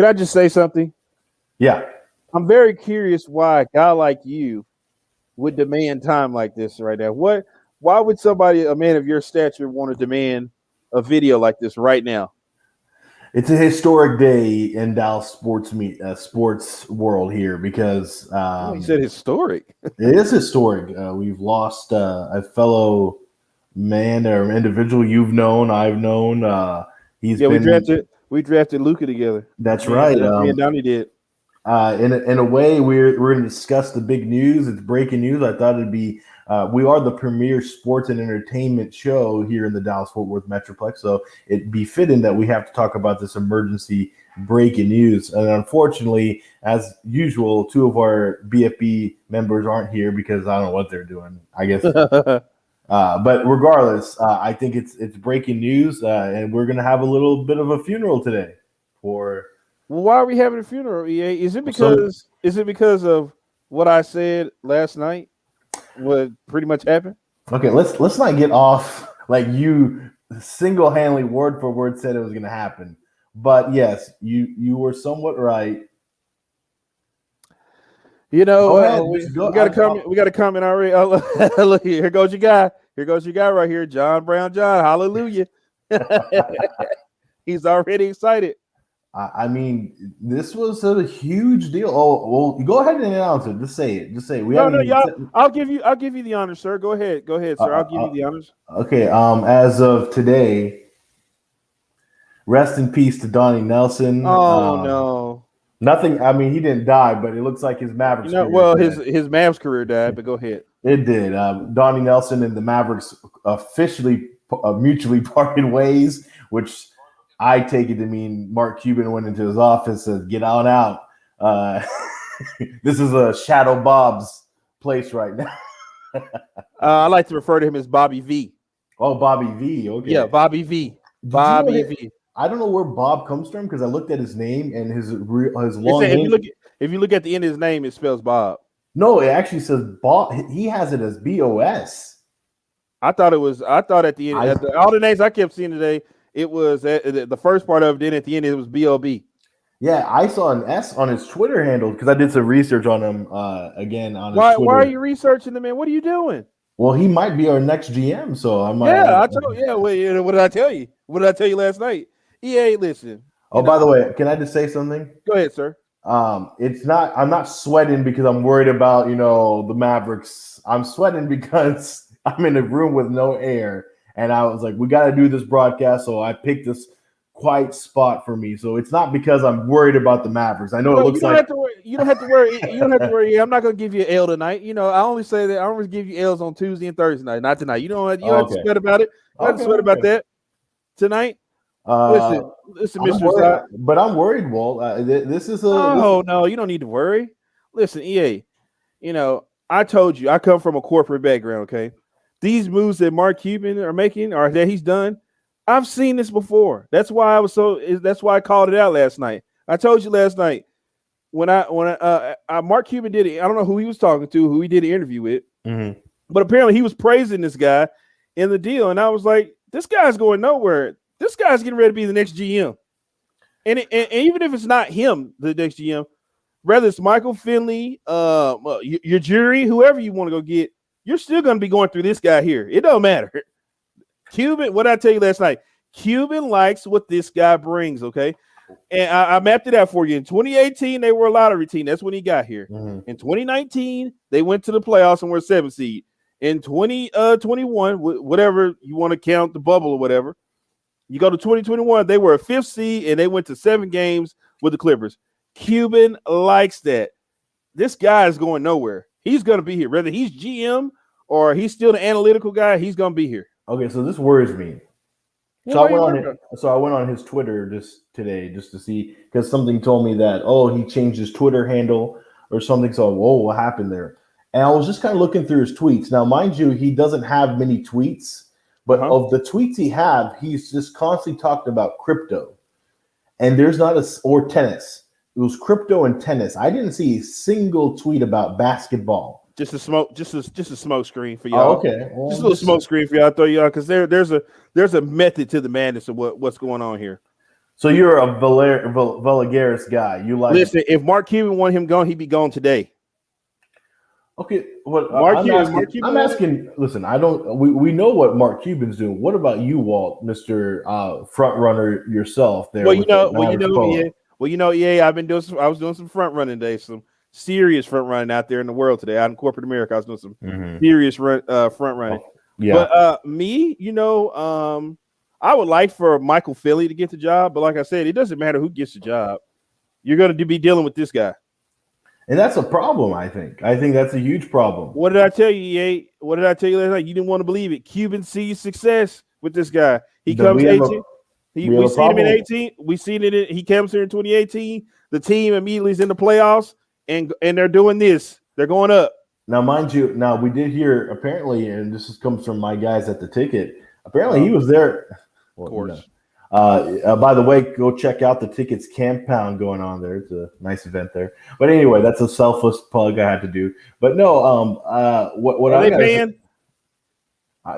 Can I just say something? Yeah. I'm very curious why a guy like you would demand time like this right now. Why would somebody, a man of your stature, want to demand a video like this right now? It's a historic day in Dallas sports world here because Oh, you said historic. it is historic. We've lost a fellow man or individual you've known, I've known. He's Yeah, been. we drafted Luca together. That's right. Me and Donnie did. In a way, we're going to discuss the big news. It's breaking news. I thought it'd be. We are the premier sports and entertainment show here in the Dallas-Fort Worth Metroplex, so it'd be fitting that we have to talk about this emergency breaking news. And unfortunately, as usual, two of our BFB members aren't here because I don't know what they're doing. I guess. But regardless, I think it's breaking news, and we're going to have a little bit of a funeral today for. Well, why are we having a funeral, EA? Is it because of what I said last night? What pretty much happened? Okay, let's not get off like you single-handedly word for word said it was going to happen. But yes, you were somewhat right. You know, we got a comment already. Look here goes your guy. Here goes your guy right here, John Brown John. Hallelujah. He's already excited. I mean, this was a huge deal. Oh, well, go ahead and announce it. Just say it. Just say it. I'll give you the honors, sir. Go ahead, sir. I'll give you the honors. Okay. As of today, rest in peace to Donnie Nelson. Oh no. Nothing. I mean, he didn't die, but it looks like his Mavericks. His Mavs career died. But go ahead. It did. Donnie Nelson and the Mavericks officially mutually parted ways, which I take it to mean Mark Cuban went into his office and said, "Get on out. This is a Shadow Bob's place right now." I like to refer to him as Bobby V. Oh, Bobby V. Okay. Yeah, Bobby V. Bobby V. I don't know where Bob comes from because I looked at his name and his long name. If you look at the end of his name, it spells Bob. No, it actually says Bob. He has it as BOS. I thought at the end, all the names I kept seeing today, it was the first part of it. Then at the end, it was B-O-B. Yeah, I saw an S on his Twitter handle because I did some research on him again on his Twitter. Why are you researching him, man? What are you doing? Well, he might be our next GM, so I might. Yeah, I told. Yeah, wait. What did I tell you? What did I tell you last night? EA, listen. Oh, by the way, can I just say something? Go ahead, sir. It's not. I'm not sweating because I'm worried about the Mavericks. I'm sweating because I'm in a room with no air, and I was like, we got to do this broadcast, so I picked this quiet spot for me. So it's not because I'm worried about the Mavericks. I know it looks like you don't have to worry. You don't have to worry. I'm not going to give you an L tonight. I only say that I only give you L's on Tuesday and Thursday night, not tonight. You don't have to sweat about it. You don't have to sweat about that tonight. Listen, Mr. But I'm worried, Walt. This is a. No, you don't need to worry. Listen, EA. I told you I come from a corporate background. Okay, these moves that Mark Cuban are making or that he's done, I've seen this before. That's why That's why I called it out last night. I told you last night when Mark Cuban did it. I don't know who he was talking to, who he did the interview with, but apparently he was praising this guy in the deal, and I was like, this guy's going nowhere. This guy's getting ready to be the next GM. And even if it's not him, the next GM, whether it's Michael Finley, your jury, whoever you want to go get, you're still going to be going through this guy here. It don't matter. Cuban, what did I tell you last night? Cuban likes what this guy brings, okay? And I mapped it out for you. In 2018, they were a lottery team. That's when he got here. In 2019, they went to the playoffs and were a 7th seed. In 2021, whatever you want to count, the bubble or whatever, you go to 2021, they were a 5th seed and they went to 7 games with the Clippers. Cuban likes that. This guy is going nowhere. He's going to be here. Whether he's GM or he's still the analytical guy, he's going to be here. Okay, so this worries me. So I went on his Twitter just today just to see because something told me that, he changed his Twitter handle or something. So, what happened there? And I was just kind of looking through his tweets. Now, mind you, he doesn't have many tweets. But of the tweets he's just constantly talked about crypto, and there's not or tennis. It was crypto and tennis. I didn't see a single tweet about basketball. Just a smoke screen for y'all. Oh, okay, well, just a little smoke screen for y'all. Throw y'all because there's a method to the madness of what's going on here. So you're a Vallagaris guy. You like Listen, if Mark Cuban wanted him gone, he'd be gone today. okay? What Mark I'm Cuban wanted. asking. Listen, I don't. We know what Mark Cuban's doing. What about you, Walt, Mister Front Runner yourself there Well, you with the know, well, you Mavericks know, yeah, Polo? well, you know, yeah. I've been doing. I was doing some front running today, some serious front running out there in the world today, out in corporate America. I was doing some Mm-hmm. serious front running. Oh, yeah. But me, I would like for Michael Philly to get the job, but like I said, it doesn't matter who gets the job. You're going to be dealing with this guy. And that's a problem, I think. I think that's a huge problem. What did I tell you, Ye? What did I tell you last night? You didn't want to believe it. Cuban sees success with this guy. He That comes 18. we have We a seen him in problem. 18. We seen it. He comes here in 2018. The team immediately is in the playoffs, and they're doing this. They're going up. Now, mind you, now we did hear apparently, and comes from my guys at the ticket. Apparently, he Of was there. Well, course. by the way, go check out the tickets camp pound going on there. It's a nice event there. But anyway, that's a selfless plug I had to do. But no, what Are I they got paying?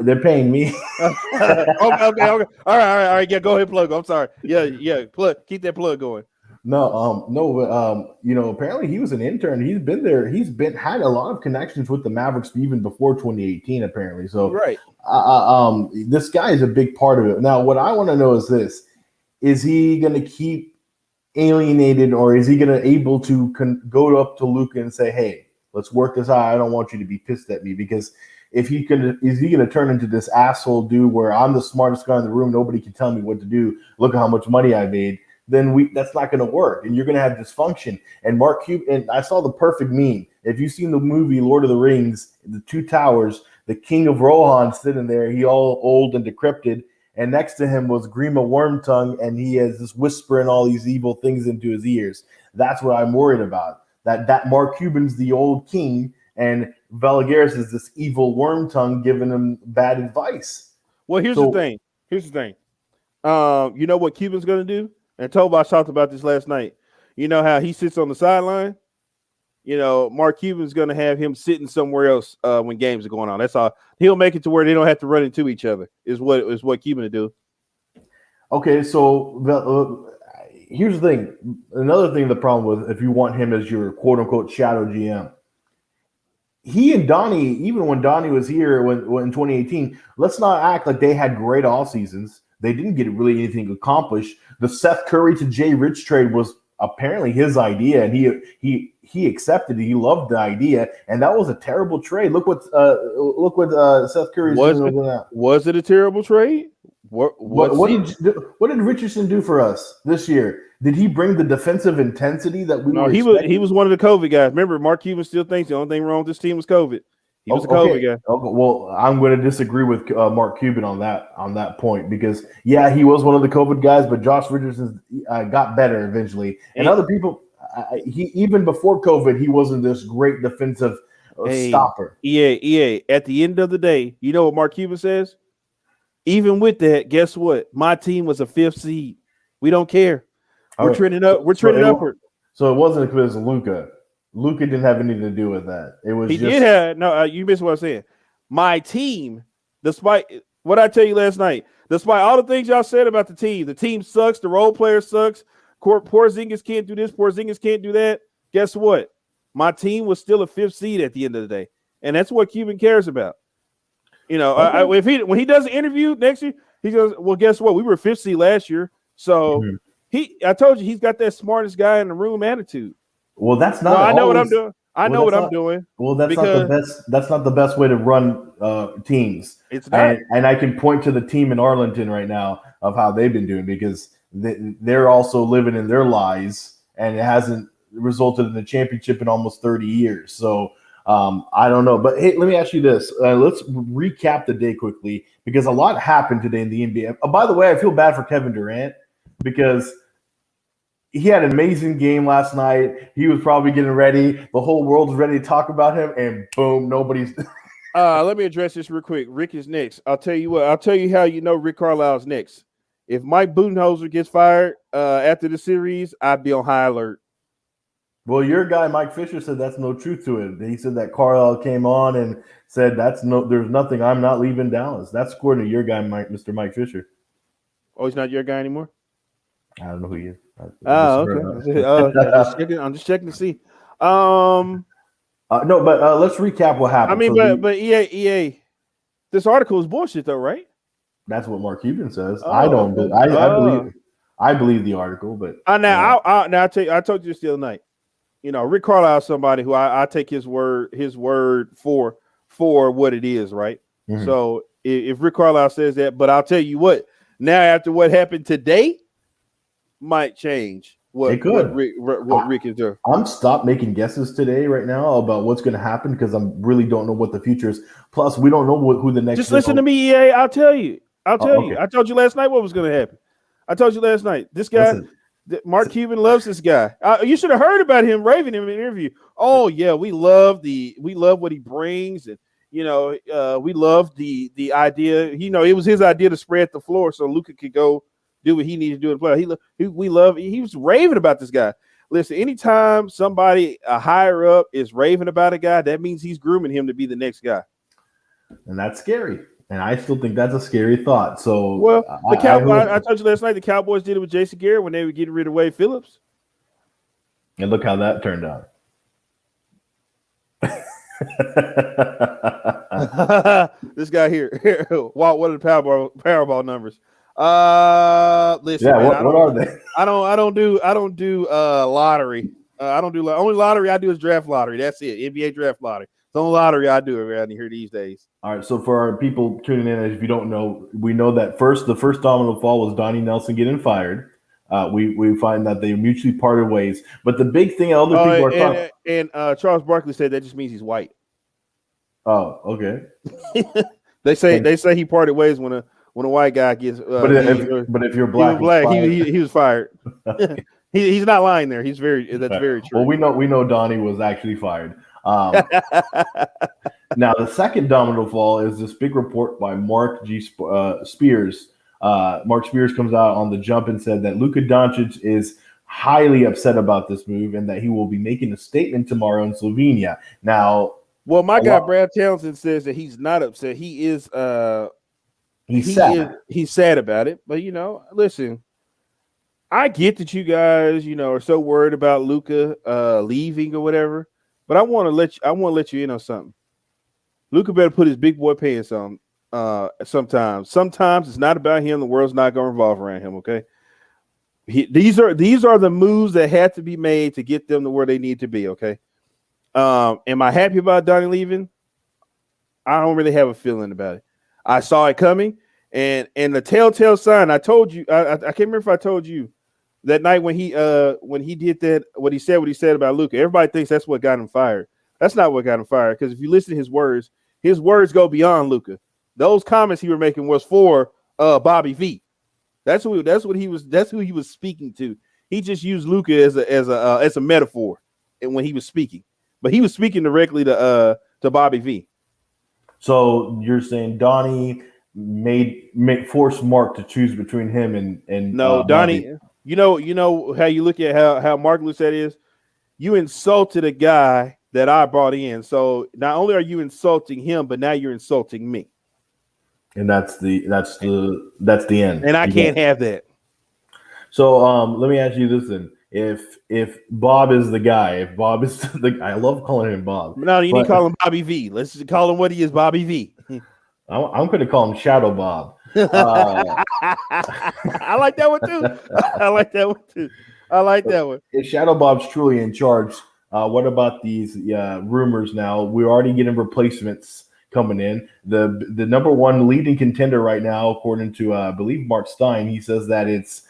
they're paying me. Okay. All right. Yeah, go ahead, plug. I'm sorry. Yeah. Plug. Keep that plug going. No, but apparently he was an intern. He's been there. Had a lot of connections with the Mavericks even before 2018. Apparently, so Right. this guy is a big part of it. Now, what I want to know is this: is he going to keep alienated, or is he going to able to go up to Luka and say, "Hey, let's work this out. I don't want you to be pissed at me," because if he can, is he going to turn into this asshole dude where I'm the smartest guy in the room, nobody can tell me what to do. Look at how much money I made. Then that's not going to work, and you're going to have dysfunction. And Mark Cuban, and I saw the perfect meme. If you've seen the movie Lord of the Rings, the Two Towers, the King of Rohan sitting there, he all old and decrepit, and next to him was Grima Wormtongue, and he has this whispering all these evil things into his ears. That's what I'm worried about. That Mark Cuban's the old king, and Valagaris is this evil Wormtongue giving him bad advice. Well, here's the thing. You know what Cuban's going to do? And Tobias talked about this last night. You know how he sits on the sideline? Mark Cuban's going to have him sitting somewhere else when games are going on. That's all. He'll make it to where they don't have to run into each other. Is what Cuban to do. Okay, so here's the thing. Another thing, the problem with if you want him as your quote unquote shadow GM, he and Donnie, even when Donnie was here when in 2018, let's not act like they had great off seasons. They didn't get really anything accomplished. The Seth Curry to Jay Rich trade was apparently his idea, and he accepted it. He loved the idea, and that was a terrible trade. Look what Seth Curry's doing now. Was it a terrible trade? What did Richardson do for us this year? Did he bring the defensive intensity that we were expecting? He was one of the COVID guys. Remember, Mark Cuban still thinks the only thing wrong with this team was COVID. He was a COVID guy. Okay, well, I'm going to disagree with Mark Cuban on that point because he was one of the COVID guys, but Josh Richardson got better eventually, and other people. He even before COVID, he wasn't this great defensive stopper. EA. At the end of the day, you know what Mark Cuban says? Even with that, guess what? My team was a 5th seed. We don't care. We're trending up. We're trending upward. So it wasn't because of Luka. Luka didn't have anything to do with that. It was you missed what I'm saying. My team, despite what I tell you last night, despite all the things y'all said about the team sucks. The role player sucks. Porzingis can't do this. Porzingis can't do that. Guess what? My team was still a 5th seed at the end of the day, and that's what Cuban cares about. When he does an interview next year, he goes, "Well, guess what? We were 5th seed last year." So I told you he's got that smartest guy in the room attitude. Well, that's not. I know what I'm doing. I'm doing. Well, that's not the best. That's not the best way to run teams. It's not. And I can point to the team in Arlington right now of how they've been doing because they're also living in their lies, and it hasn't resulted in the championship in almost 30 years. So I don't know. But hey, let me ask you this. Let's recap the day quickly because a lot happened today in the NBA. By the way, I feel bad for Kevin Durant because he had an amazing game last night. He was probably getting ready. The whole world's ready to talk about him, and boom, nobody's. Let me address this real quick. Rick is next. I'll tell you what. I'll tell you how you know Rick Carlisle's next. If Mike Budenholzer gets fired after the series, I'd be on high alert. Well, your guy Mike Fisher said that's no truth to it. He said that Carlisle came on and said there's nothing. I'm not leaving Dallas. That's according to your guy, Mr. Mike Fisher. Oh, he's not your guy anymore? I don't know who he is. I just Oh, okay. heard Oh, okay. Just checking. I'm just checking to see. Um, no, but let's recap what I happened. mean, So but EA. This article is bullshit, though, right? that's what Mark Cuban says. I Oh, don't. okay. I believe the article, but Now I told you this the other night. Rick Carlisle is somebody who I take his word for what it is, right? mhm. So if Rick Carlisle says that, but I'll tell you what, now after what happened today, might change It could. What Rick is doing. I'm stopped making guesses today right now about what's going to happen because I really don't know what the future is. Plus, we don't know who the next Just listen to me, EA. I'll tell you. I'll tell okay, you. I told you last night what was going to happen. I told you last night. This guy, listen. Mark Cuban, loves this guy. You should have heard about him raving him in an interview. Oh yeah, we love what he brings, and we love the idea. It was his idea to spread the floor so Luka could go do what he needed to do in play. We love. He was raving about this guy. Listen, anytime somebody higher up is raving about a guy, that means he's grooming him to be the next guy. And that's scary. And I still think that's a scary thought. So Well, I hope. I told you last night the Cowboys did it with Jason Garrett when they were getting rid of Wade Phillips. And look how that turned out. This guy here, Walt, what are the Powerball numbers? Listen, Yeah, man, what are they? I don't do lottery. I don't do only lottery I do is draft lottery. That's it. NBA draft lottery. It's the only lottery I do around here these days. All right. So for our people tuning in, if you don't know, we know that the first domino fall was Donnie Nelson getting fired. We find that they mutually parted ways. But the big thing other people are talking. And Charles Barkley said that just means he's white. Oh, okay. They say he parted ways when a white guy gets. But if you're black, he was fired. He's not lying there. That's very true. Well, we know Donnie was actually fired. Now the second domino fall is this big report by Mark Spears. Mark Spears comes out on the jump and said that Luka Doncic is highly upset about this move and that he will be making a statement tomorrow in Slovenia. Now, well, my guy Brad Townsend says that he's not upset. He is he's sad. He's sad about it. But listen, I get that you guys, are so worried about Luka leaving or whatever. But I want to let you in on something. Luka better put his big boy pants on. Sometimes it's not about him. The world's not going to revolve around him. Okay. These are the moves that had to be made to get them to where they need to be. Okay. Am I happy about Donnie leaving? I don't really have a feeling about it. I saw it coming, and the telltale sign. I told you. I can't remember if I told you that night when he did that. What he said about Luka. Everybody thinks that's what got him fired. That's not what got him fired. Because if you listen to his words go beyond Luka. Those comments he was making was for Bobby V. That's who he was speaking to. He just used Luka as a metaphor, and when he was speaking, but he was speaking directly to Bobby V. So you're saying Donnie forced Mark to choose between him and no Donnie. Bobby. You know how you look at how Mark looks at it is you insulted a guy that I brought in. So not only are you insulting him, but now you're insulting me. And that's the end. And I can't have that. So let me ask you this then. If Bob is the guy, if Bob is the guy, I love calling him Bob. No, you need to call him Bobby V. Let's just call him what he is, Bobby V. I'm going to call him Shadow Bob. I like that one too. I like that one. If Shadow Bob's truly in charge, what about these rumors now? We're already getting replacements coming in. The number one leading contender right now, according to I believe Mark Stein, he says that it's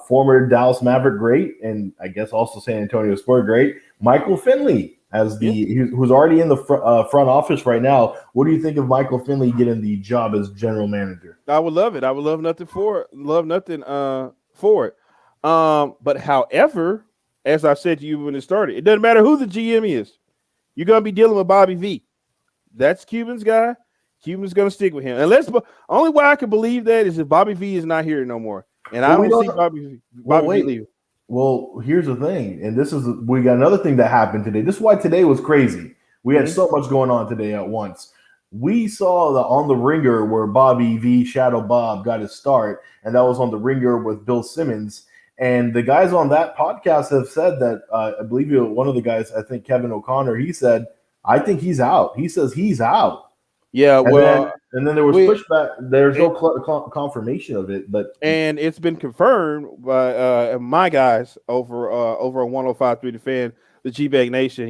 former Dallas Maverick great and I guess also San Antonio Spurs great, Michael Finley as who's already in the front office right now. What do you think of Michael Finley getting the job as general manager? I would love it. I would love nothing for it. But however, as I said to you when it started, it doesn't matter who the GM is. You're going to be dealing with Bobby V. That's Cuban's guy. Cuban's going to stick with him. Only way I can believe that is if Bobby V is not here no more. And I don't see Bobby V leaving. Well, here's the thing. And we got another thing that happened today. This is why today was crazy. We had so much going on today at once. We saw on the Ringer where Bobby V, Shadow Bob, got his start. And that was on the Ringer with Bill Simmons. And the guys on that podcast have said that I believe one of the guys, I think Kevin O'Connor, he said, I think he's out. He says he's out. Yeah, And well, then there was we pushback. There's no it, confirmation of it, but and it's been confirmed by my guys over on 105.3 The Fan, the G-Bag Nation.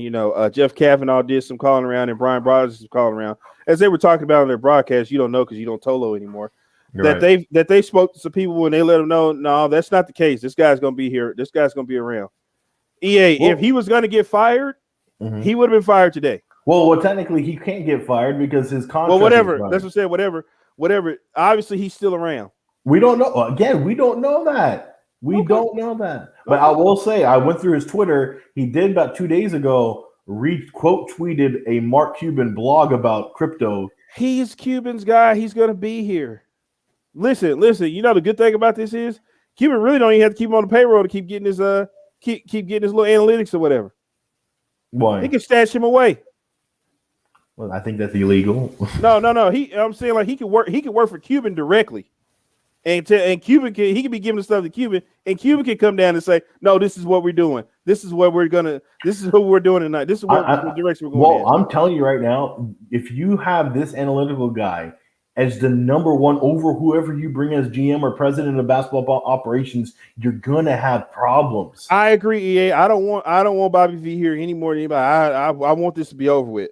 Jeff Kavanaugh did some calling around, and Brian Broderick is calling around. As they were talking about on their broadcast, you don't know because you don't Tolo anymore. you're right. That they spoke to some people and they let them know, no, that's not the case. This guy's gonna be here. This guy's gonna be around. EA, if he was gonna get fired, he would have been fired today. Well, technically he can't get fired because his contract. Well, whatever. That's what I said. Whatever. Obviously, he's still around. We don't know. Again, we don't know that. We don't know that. But I will say, I went through his Twitter. He did about 2 days ago quote tweeted a Mark Cuban blog about crypto. He's Cuban's guy. He's gonna be here. Listen. You know the good thing about this is Cuban really don't even have to keep him on the payroll to keep getting his keep getting his little analytics or whatever. Why? He can stash him away. Well, I think that's illegal. No. I'm saying like he could work for Cuban directly, and Cuban he can be giving the stuff to Cuban, and Cuban can come down and say, no, this is what we're doing. This is what we're doing tonight. This is what direction we're going. Well, I'm telling you right now, if you have this analytical guy as the number one over whoever you bring as GM or president of basketball operations, you're gonna have problems. I agree, EA. I don't want Bobby V here any more than anybody. I want this to be over with.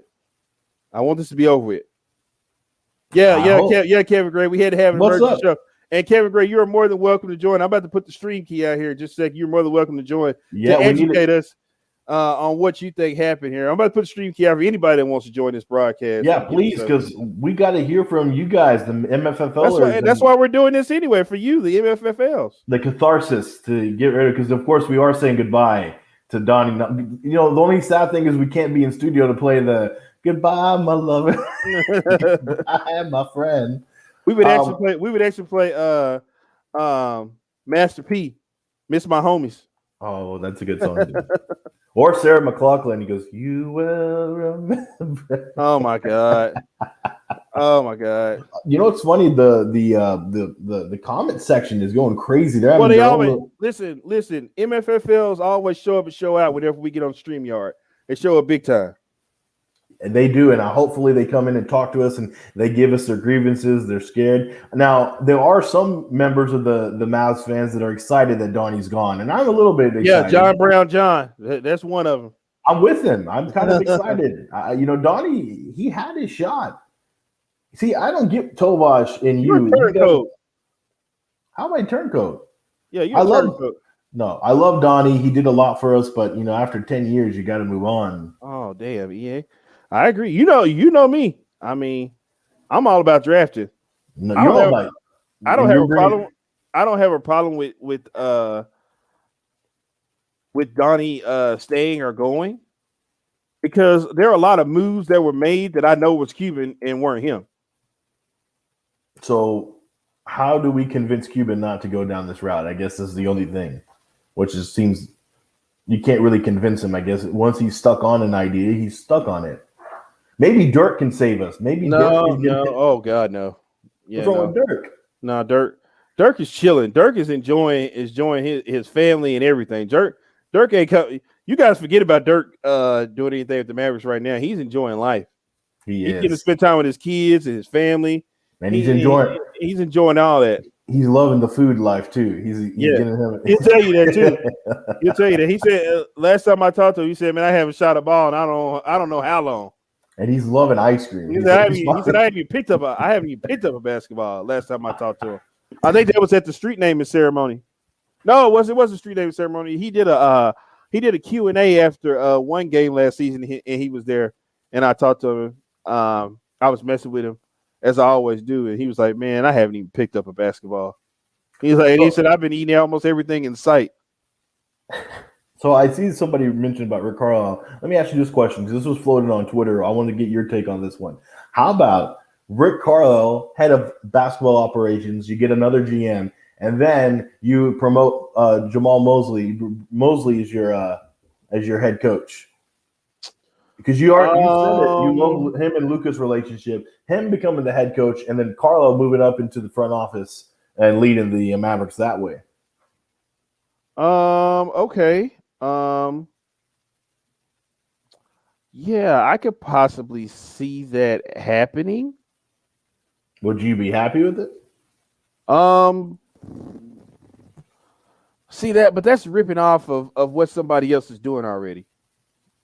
Yeah, Kevin Gray. We had to have an emergency show. And Kevin Gray, you're more than welcome to join. I'm about to put the stream key out here. Just a sec. You're more than welcome to join to educate us on what you think happened here. I'm about to put the stream key out for anybody that wants to join this broadcast. Yeah, please, because we got to hear from you guys, the MFFLers. That's why we're doing this anyway, for you, the MFFLs. The catharsis to get rid of, because of course we are saying goodbye to Donnie. The only sad thing is we can't be in studio to play the goodbye, my lover. Goodbye, my friend. We would actually play Master P, Miss My Homies. Oh, that's a good song too. Or Sarah McLachlan. He goes, "You will remember." Oh my god. You know what's funny? The comment section is going crazy. They always listen. MFFLs always show up and show out whenever we get on StreamYard. They show up big time. And they do, and hopefully they come in and talk to us and they give us their grievances. They're scared. Now, there are some members of the Mavs fans that are excited that Donnie's gone, and I'm a little bit excited. Yeah, John Brown John. That's one of them. I'm with him. I'm kind of excited. Donnie, he had his shot. See, I don't get Tovash in you. How am I turncoat? Yeah, you're turncoat. No, I love Donnie. He did a lot for us, but, after 10 years, you got to move on. Oh, damn, EA. I agree. You know me. I mean, I'm all about drafting. No, I don't have a problem with Donnie staying or going, because there are a lot of moves that were made that I know was Cuban and weren't him. So how do we convince Cuban not to go down this route? I guess this is the only thing, which seems you can't really convince him. I guess once he's stuck on an idea, he's stuck on it. Maybe Dirk can save us. Maybe no. Oh God, no. Yeah, what's wrong with Dirk? No, Dirk is chilling. Dirk is enjoying his family and everything. Dirk ain't come. You guys forget about Dirk doing anything with the Mavericks right now. He's enjoying life. He's getting to spend time with his kids and his family. And he's enjoying all that. He's loving the food life too. He'll tell you that too. He'll tell you that. He said last time I talked to him, he said, "Man, I haven't shot a ball and I don't know how long." And he's loving ice cream. He said, I haven't even picked up a basketball last time I talked to him. I think that was at the street naming ceremony. No, it wasn't a street naming ceremony. He did a Q&A after one game last season, and he was there, and I talked to him. I was messing with him as I always do, and he was like, "Man, I haven't even picked up a basketball." He said, "I've been eating almost everything in sight." So I see somebody mentioned about Rick Carlisle. Let me ask you this question, because this was floated on Twitter. I want to get your take on this one. How about Rick Carlisle, head of basketball operations? You get another GM, and then you promote Jamal Mosley. Mosley is your head coach, because you said it. You love him and Luka's relationship. Him becoming the head coach, and then Carlisle moving up into the front office and leading the Mavericks that way. Okay. Yeah, I could possibly see that happening. Would you be happy with it? Um, See that, but that's ripping off of what somebody else is doing already.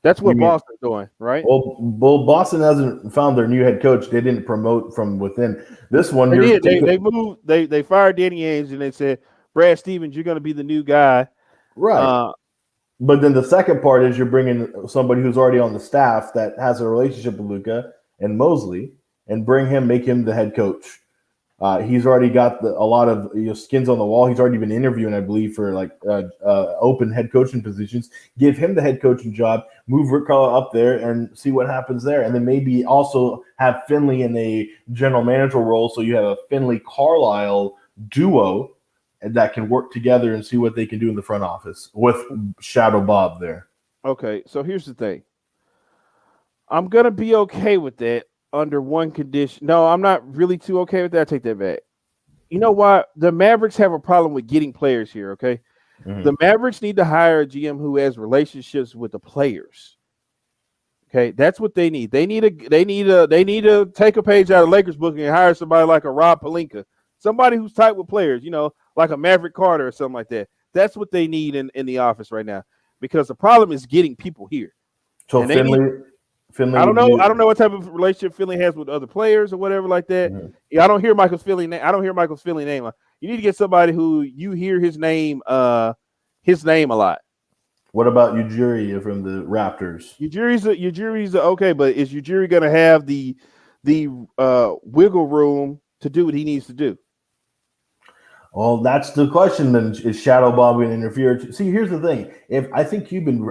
That's You what mean Boston's doing, right? well, Boston hasn't found their new head coach. They didn't promote from within. This one, They you're did. They taking moved. They fired Danny Ainge and they said, Brad Stevens, you're going to be the new guy. right. Uh, But then the second part is you're bringing somebody who's already on the staff that has a relationship with Luca and Mosley, and make him the head coach. He's already got a lot of skins on the wall. He's already been interviewing, I believe, for like open head coaching positions. Give him the head coaching job. Move Rick Carlisle up there and see what happens there. And then maybe also have Finley in a general manager role, so you have a Finley Carlisle duo that can work together and see what they can do in the front office with Shadow Bob there. okay, so here's the thing. I'm gonna be okay with that under one condition. No, I'm not really too okay with that. I take that back. You know what? The Mavericks have a problem with getting players here. Okay, Mm-hmm. the Mavericks need to hire a GM who has relationships with the players. Okay, that's what they need. They need to take a page out of Lakers book and hire somebody like a Rob Pelinka, somebody who's tight with players. Like a Maverick Carter or something like that. That's what they need in the office right now because the problem is getting people here, So and they need. Finley I don't would know. I be. don't know what type of relationship Philly has with other players or whatever like that. Mhm. Yeah, I don't hear Michael's Philly name. I don't hear Michael's Philly name. You need to get somebody who you hear his name a lot. What about Ujiri from the Raptors? Your jury's okay, but is your jury gonna have the wiggle room to do what he needs to do? Well, that's the question. Then is Shadow Bob going to interfere? See, here's the thing. If I think Cuban,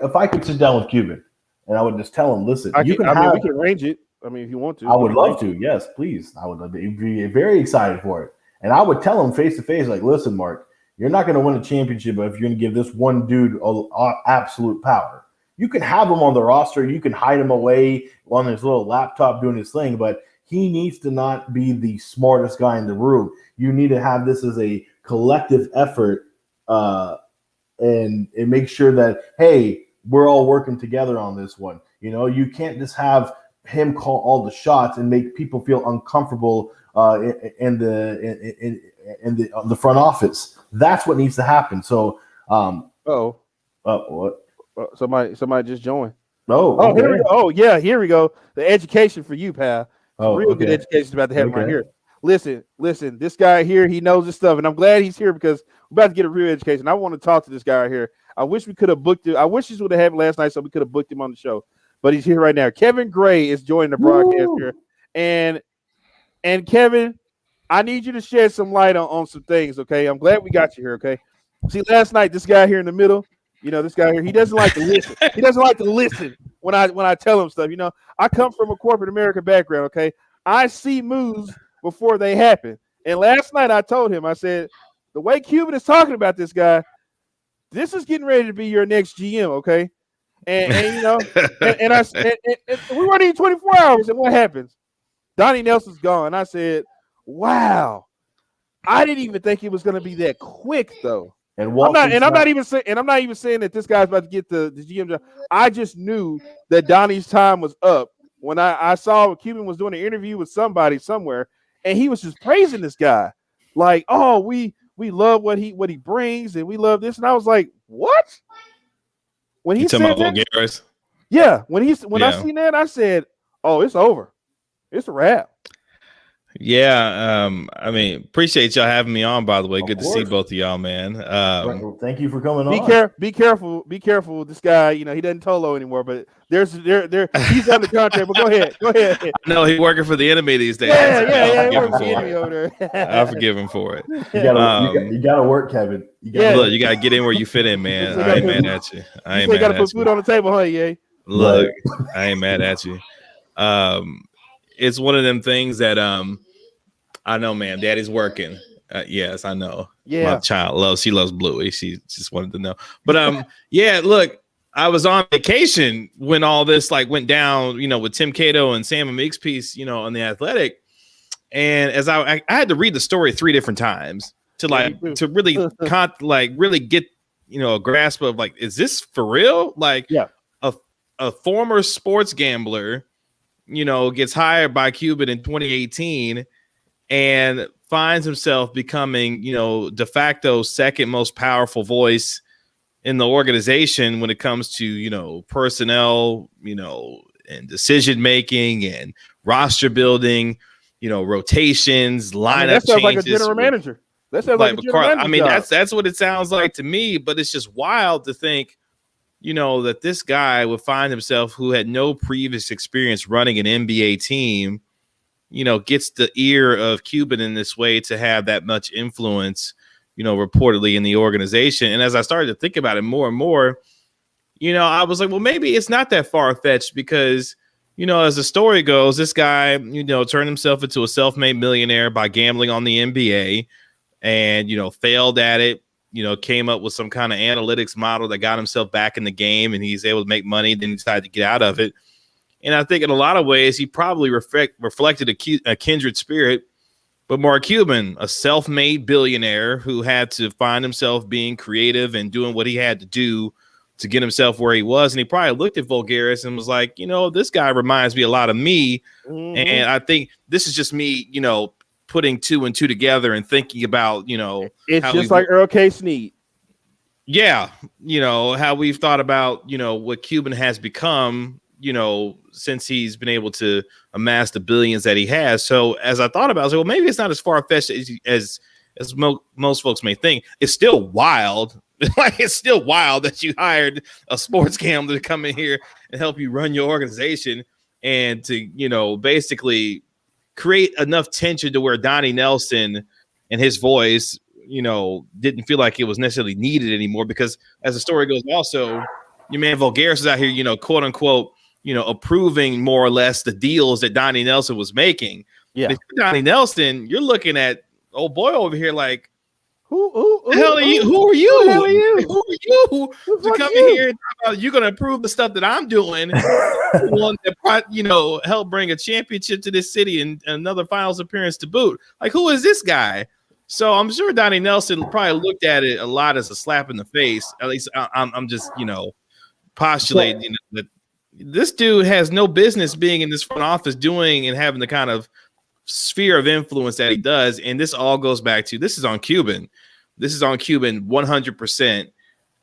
if I could sit down with Cuban, and I would just tell him, listen, I you can. can I mean, have. we can arrange it. I mean, if you want to, I we would can arrange love to. Yes, please. I would be very excited for it. And I would tell him face to face, like, listen, Mark, you're not going to win a championship if you're going to give this one dude absolute power. You can have him on the roster. You can hide him away on his little laptop doing his thing, but he needs to not be the smartest guy in the room. You need to have this as a collective effort and make sure that, hey, we're all working together on this one. You can't just have him call all the shots and make people feel uncomfortable in the front office. That's what needs to happen. So, it. Oh, what? somebody just joined. Oh, Oh, here we okay. go. Oh, yeah, here we go. The education for you, pal. Some Oh, real good okay. education about to happen right Okay. here. Listen. This guy here, he knows his stuff, and I'm glad he's here because we're about to get a real education. I want to talk to this guy right here. I wish we could have booked it. I wish this would have happened last night, so we could have booked him on the show. But he's here right now. Kevin Gray is joining the broadcast Woo! here, and Kevin, I need you to shed some light on some things. Okay, I'm glad we got you here. Okay, see, last night this guy here in the middle. This guy here, he doesn't like to listen. He doesn't like to listen when I tell him stuff. I come from a corporate America background. Okay, I see moves before they happen. And last night I told him, I said, the way Cuban is talking about this guy, this is getting ready to be your next GM. Okay, and we weren't even 24 hours, and what happens? Donnie Nelson's gone. I said, wow, I didn't even think it was going to be that quick though. And I'm not, Walton's and I'm not. not even saying, that this guy's about to get the GM job. I just knew that Donnie's time was up when I saw Cuban was doing an interview with somebody somewhere, and he was just praising this guy, like, oh, we love what he brings, and we love this, and I was like, what? When You he talking said about that, Vulgaris? yeah, when I Yeah. seen that, I said, oh, it's over, it's a wrap. Yeah. I mean, appreciate y'all having me on, by the way. Of Good to see course. both of y'all, man. Right. Well, thank you for coming Be on. be careful. This guy, he doesn't Tolo anymore, but he's under contract. But go ahead. I know he's working for the enemy these days. Yeah. I'll He forgive works him for the for enemy it. over I'll there. forgive him for it. You gotta work, Kevin. You gotta Yeah. Look, work. you gotta get in where you fit in, man. So you I ain't gotta mad at you. I You ain't still mad got to at put you. food on the table, huh? Yeah. Look, I ain't mad at you. It's one of them things that I know, man. Daddy's working. Yes, I know. Yeah. My child loves Bluey. She just wanted to know. But yeah, look, I was on vacation when all this went down, with Tim Cato and Sam and Meeks piece, on the Athletic. And as I had to read the story 3 different times to Yeah, me too. to really really get a grasp of like, is this for real? Like, Yeah. a former sports gambler, gets hired by Cuban in 2018 and finds himself becoming, de facto second most powerful voice in the organization when it comes to, personnel, and decision making and roster building, rotations, lineup that sounds like a changes. general manager. That sounds like a general McCarthy. manager job. That's what it sounds like to me, but it's just wild to think, that this guy would find himself, who had no previous experience running an NBA team, gets the ear of Cuban in this way to have that much influence, reportedly in the organization. And as I started to think about it more and more, I was like, well, maybe it's not that far-fetched because, as the story goes, this guy, turned himself into a self-made millionaire by gambling on the NBA and, failed at it, came up with some kind of analytics model that got himself back in the game, and he's able to make money. Then he decided to get out of it. And I think in a lot of ways, he probably reflected a kindred spirit. But Mark Cuban, a self-made billionaire who had to find himself being creative and doing what he had to do to get himself where he was. And he probably looked at Vulgaris and was like, this guy reminds me a lot of me. Mm-hmm. And I think this is just me, putting two and two together and thinking about, it's just like Earl K. Snead. Yeah. How we've thought about, what Cuban has become, since he's been able to amass the billions that he has. So as I thought about it, I was like, well, maybe it's not as far-fetched as most folks may think. It's still wild. Like, it's still wild that you hired a sports gambler to come in here and help you run your organization and to, basically create enough tension to where Donnie Nelson and his voice, didn't feel like it was necessarily needed anymore. Because as the story goes, also, your man Vulgaris is out here, quote unquote, approving more or less the deals that Donnie Nelson was making. Yeah. If you're Donnie Nelson, you're looking at old boy over here like, who the hell are you? Who are you? Who are you to come in here and talk about you're going to approve the stuff that I'm doing? One that, help bring a championship to this city and another finals appearance to boot. Like, who is this guy? So I'm sure Donnie Nelson probably looked at it a lot as a slap in the face. At least I'm just, postulating that this dude has no business being in this front office doing and having the kind of sphere of influence that he does. And this all goes back to, this is on Cuban. This is on Cuban 100%.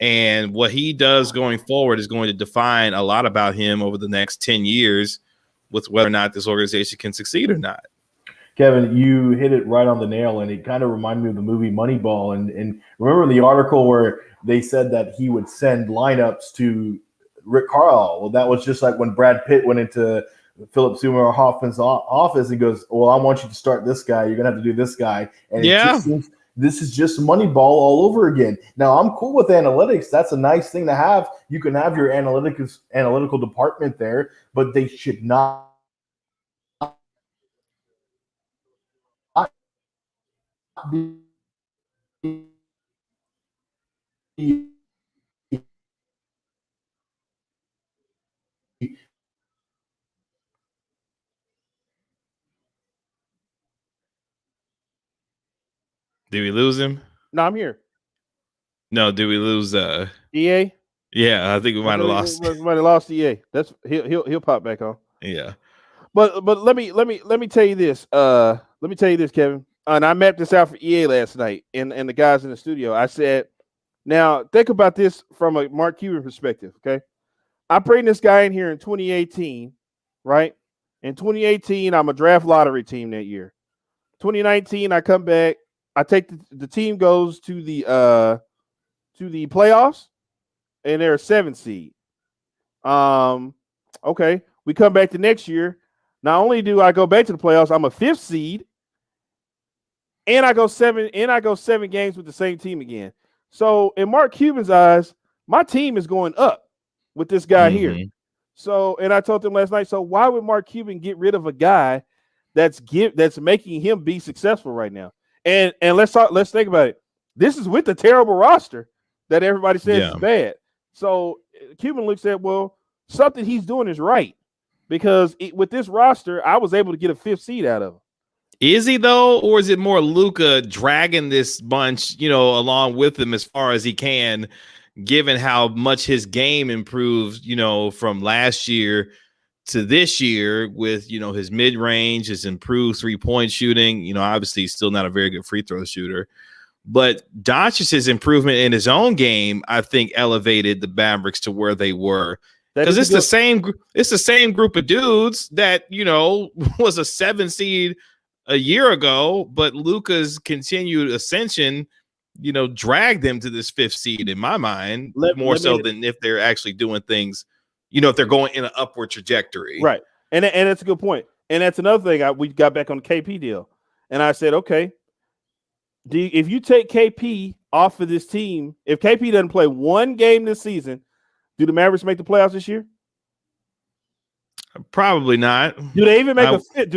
And what he does going forward is going to define a lot about him over the next 10 years with whether or not this organization can succeed or not. Kevin, you hit it right on the nail, and it kind of reminded me of the movie Moneyball. And remember the article where they said that he would send lineups to Rick Carlisle? Well, that was just like when Brad Pitt went into Philip Seymour Hoffman's office and goes, well, I want you to start this guy. You're going to have to do this guy. And yeah, this is just Moneyball all over again. Now, I'm cool with analytics. That's a nice thing to have. You can have your analytical department there, but they should not be Did we lose him? No, I'm here. No, did we lose EA? Yeah, I think we might have lost. We might have lost EA. That's he'll pop back on. Yeah. But let me tell you this. Let me tell you this, Kevin. And I mapped this out for EA last night and the guys in the studio. I said, now think about this from a Mark Cuban perspective, okay? I bring this guy in here in 2018, right? In 2018, I'm a draft lottery team that year. 2019, I come back. I take the team goes to the playoffs, and they're a 7 seed. Okay, we come back to next year. Not only do I go back to the playoffs, I'm a 5th seed, and I go 7 games with the same team again. So in Mark Cuban's eyes, my team is going up with this guy here. So, and I told him last night, so why would Mark Cuban get rid of a guy that's making him be successful right now? And let's think about it. This is with the terrible roster that everybody says is bad. So Cuban looks at, well, something he's doing is right, because with this roster, I was able to get a 5th seed out of him. Is he though, or is it more Luka dragging this bunch, along with him as far as he can, given how much his game improved, from last year to this year with, his mid range, his improved 3-point shooting. Obviously he's still not a very good free throw shooter, but Doncic's improvement in his own game, I think, elevated the Mavericks to where they were. Because it's the same group of dudes that, was a 7 seed a year ago, but Luka's continued ascension, dragged them to this 5th seed in my mind, more so than if they're actually doing things, if they're going in an upward trajectory. Right. And that's a good point. And that's another thing. We got back on the KP deal. And I said, okay, if you take KP off of this team, if KP doesn't play one game this season, do the Mavericks make the playoffs this year? Probably not. Do they even make it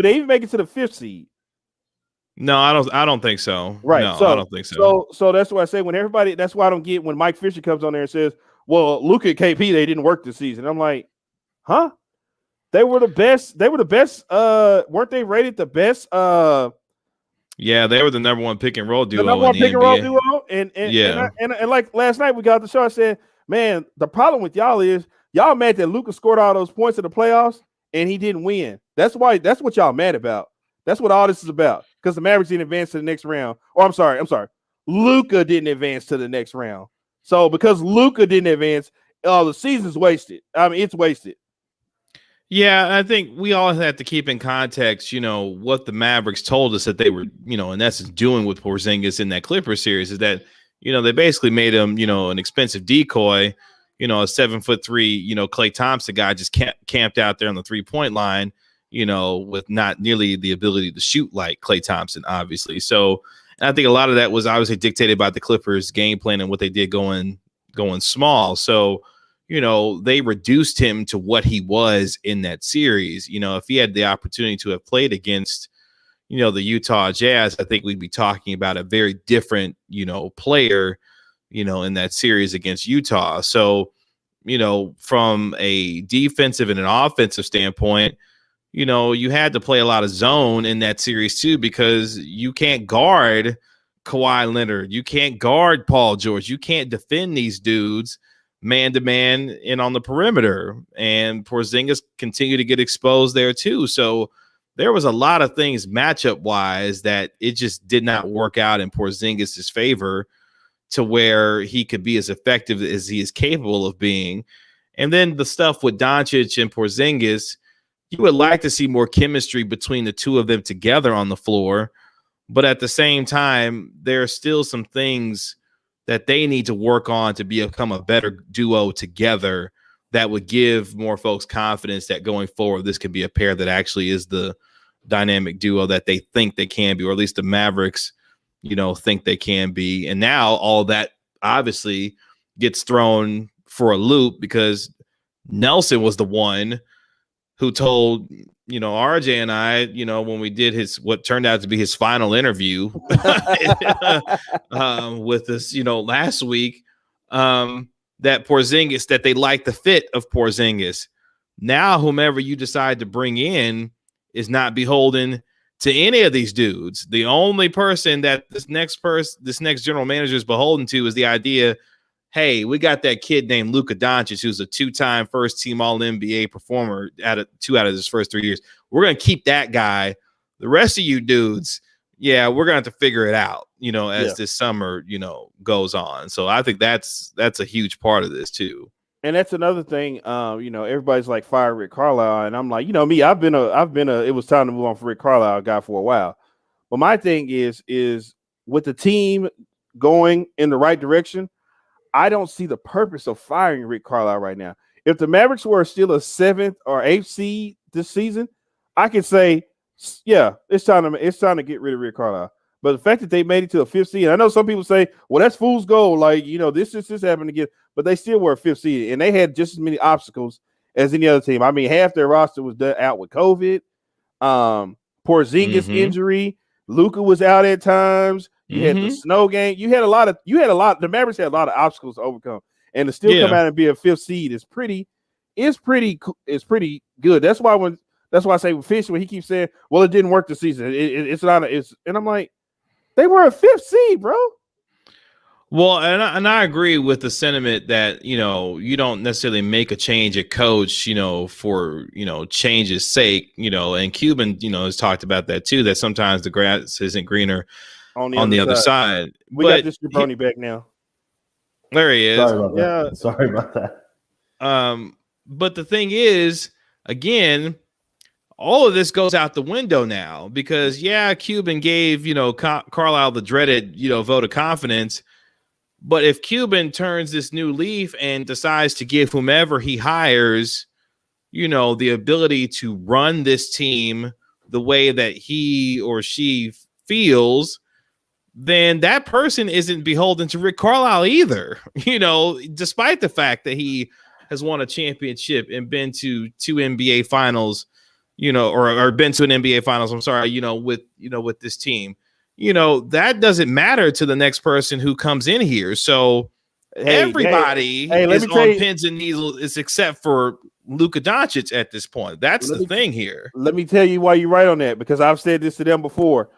to the 5th seed? No, I don't think so. Right. No, I don't think so. So that's why I say that's why I don't get when Mike Fisher comes on there and says, well, Luka and KP, they didn't work this season. I'm like, huh? They were the best. They were the best. Weren't they rated the best? Yeah, they were the number 1 pick and roll duo. The number 1 pick and roll duo. And like last night we got the show. I said, man, the problem with y'all is y'all mad that Luka scored all those points in the playoffs and he didn't win. That's what y'all mad about. That's what all this is about. Because the Mavericks didn't advance to the next round. Or I'm sorry. Luka didn't advance to the next round. So because Luka didn't advance, the season's wasted. I mean, it's wasted. Yeah, I think we all have to keep in context, what the Mavericks told us that they were, in essence doing with Porzingis in that Clippers series is that, they basically made him, an expensive decoy, a 7'3", Klay Thompson guy just camped out there on the 3-point line, with not nearly the ability to shoot like Klay Thompson, obviously. So, and I think a lot of that was obviously dictated by the Clippers game plan and what they did going small. So, they reduced him to what he was in that series. If he had the opportunity to have played against, the Utah Jazz, I think we'd be talking about a very different, player, in that series against Utah. So, from a defensive and an offensive standpoint, you had to play a lot of zone in that series too, because you can't guard Kawhi Leonard. You can't guard Paul George. You can't defend these dudes man-to-man and on the perimeter. And Porzingis continued to get exposed there too. So there was a lot of things matchup-wise that it just did not work out in Porzingis' favor to where he could be as effective as he is capable of being. And then the stuff with Doncic and Porzingis, you would like to see more chemistry between the two of them together on the floor. But at the same time, there are still some things that they need to work on to become a better duo together that would give more folks confidence that going forward, this could be a pair that actually is the dynamic duo that they think they can be, or at least the Mavericks, think they can be. And now all that obviously gets thrown for a loop because Nelson was the one who told, RJ and I, when we did what turned out to be his final interview with us, last week, that Porzingis, that they like the fit of Porzingis. Now, whomever you decide to bring in is not beholden to any of these dudes. The only person that this next general manager is beholden to is the idea, hey, we got that kid named Luka Doncic, who's a 2-time first-team All-NBA performer two out of his first 3 years. We're going to keep that guy. The rest of you dudes, yeah, we're going to have to figure it out, as this summer, goes on. So I think that's a huge part of this too. And that's another thing. Everybody's like fire Rick Carlisle, and I'm like, me, I've been it was time to move on for Rick Carlisle guy for a while. But my thing is with the team going in the right direction, I don't see the purpose of firing Rick Carlisle right now. If the Mavericks were still a 7th or 8th seed this season, I could say, yeah, it's time to get rid of Rick Carlisle. But the fact that they made it to a 5th seed, I know some people say, well, that's fool's gold. Like, this happened again. But they still were a 5th seed, and they had just as many obstacles as any other team. I mean, half their roster was out with COVID. Porzingis injury. Luka was out at times. You had the snow game. You had a lot. The Mavericks had a lot of obstacles to overcome, and to still come out and be a 5th seed is pretty good. That's why when That's why I say with Fish when he keeps saying, "Well, it didn't work this season. It's not. It's," and I'm like, they were a 5th seed, bro. Well, and I agree with the sentiment that, you know, you don't necessarily make a change at coach, you know, for, you know, change's sake, you know, and Cuban, you know, has talked about that too, that sometimes the grass isn't greener on the other side. We got this jabroni back now. There he is. Sorry about that. Sorry about that. But the thing is, again, all of this goes out the window now because, yeah, Cuban gave, you know, Carlisle the dreaded, you know, vote of confidence. But if Cuban turns this new leaf and decides to give whomever he hires, you know, the ability to run this team the way that he or she feels, then that person isn't beholden to Rick Carlisle either, you know, despite the fact that he has won a championship and been to 2 NBA finals, you know, or been to an NBA finals, I'm sorry, you know, with this team. You know, that doesn't matter to the next person who comes in here. So everybody is on pins and needles except for Luka Doncic at this point. That's the thing here. Let me tell you why you're right on that, because I've said this to them before.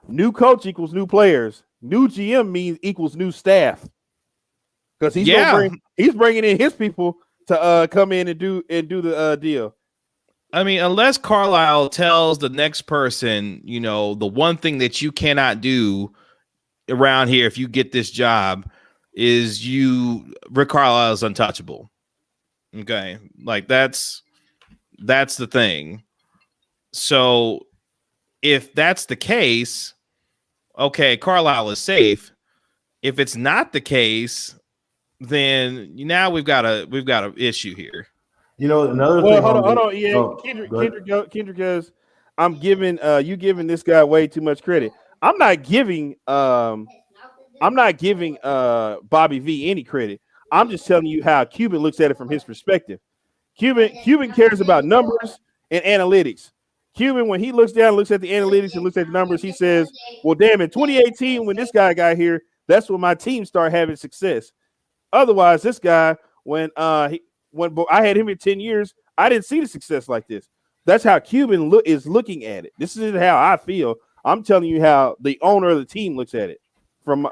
New coach equals new players. New GM equals new staff. Because he's bringing in his people to come in and do the deal. I mean, unless Carlisle tells the next person, you know, the one thing that you cannot do around here if you get this job is Rick Carlisle is untouchable. Okay. Like that's the thing. So if that's the case, okay, Carlisle is safe. If it's not the case, then now we've got an issue here. You know, another thing. Hold on. Yeah, Kendrick, because I'm giving you giving this guy way too much credit. I'm not giving Bobby V any credit. I'm just telling you how Cuban looks at it from his perspective. Cuban cares about numbers and analytics. Cuban, when he looks down, looks at the analytics and looks at the numbers, he says, "Well, damn, in 2018, when this guy got here, that's when my team started having success. Otherwise, this guy, when I had him in 10 years, I didn't see the success like this." That's how Cuban is looking at it. This is how I feel. I'm telling you how the owner of the team looks at it from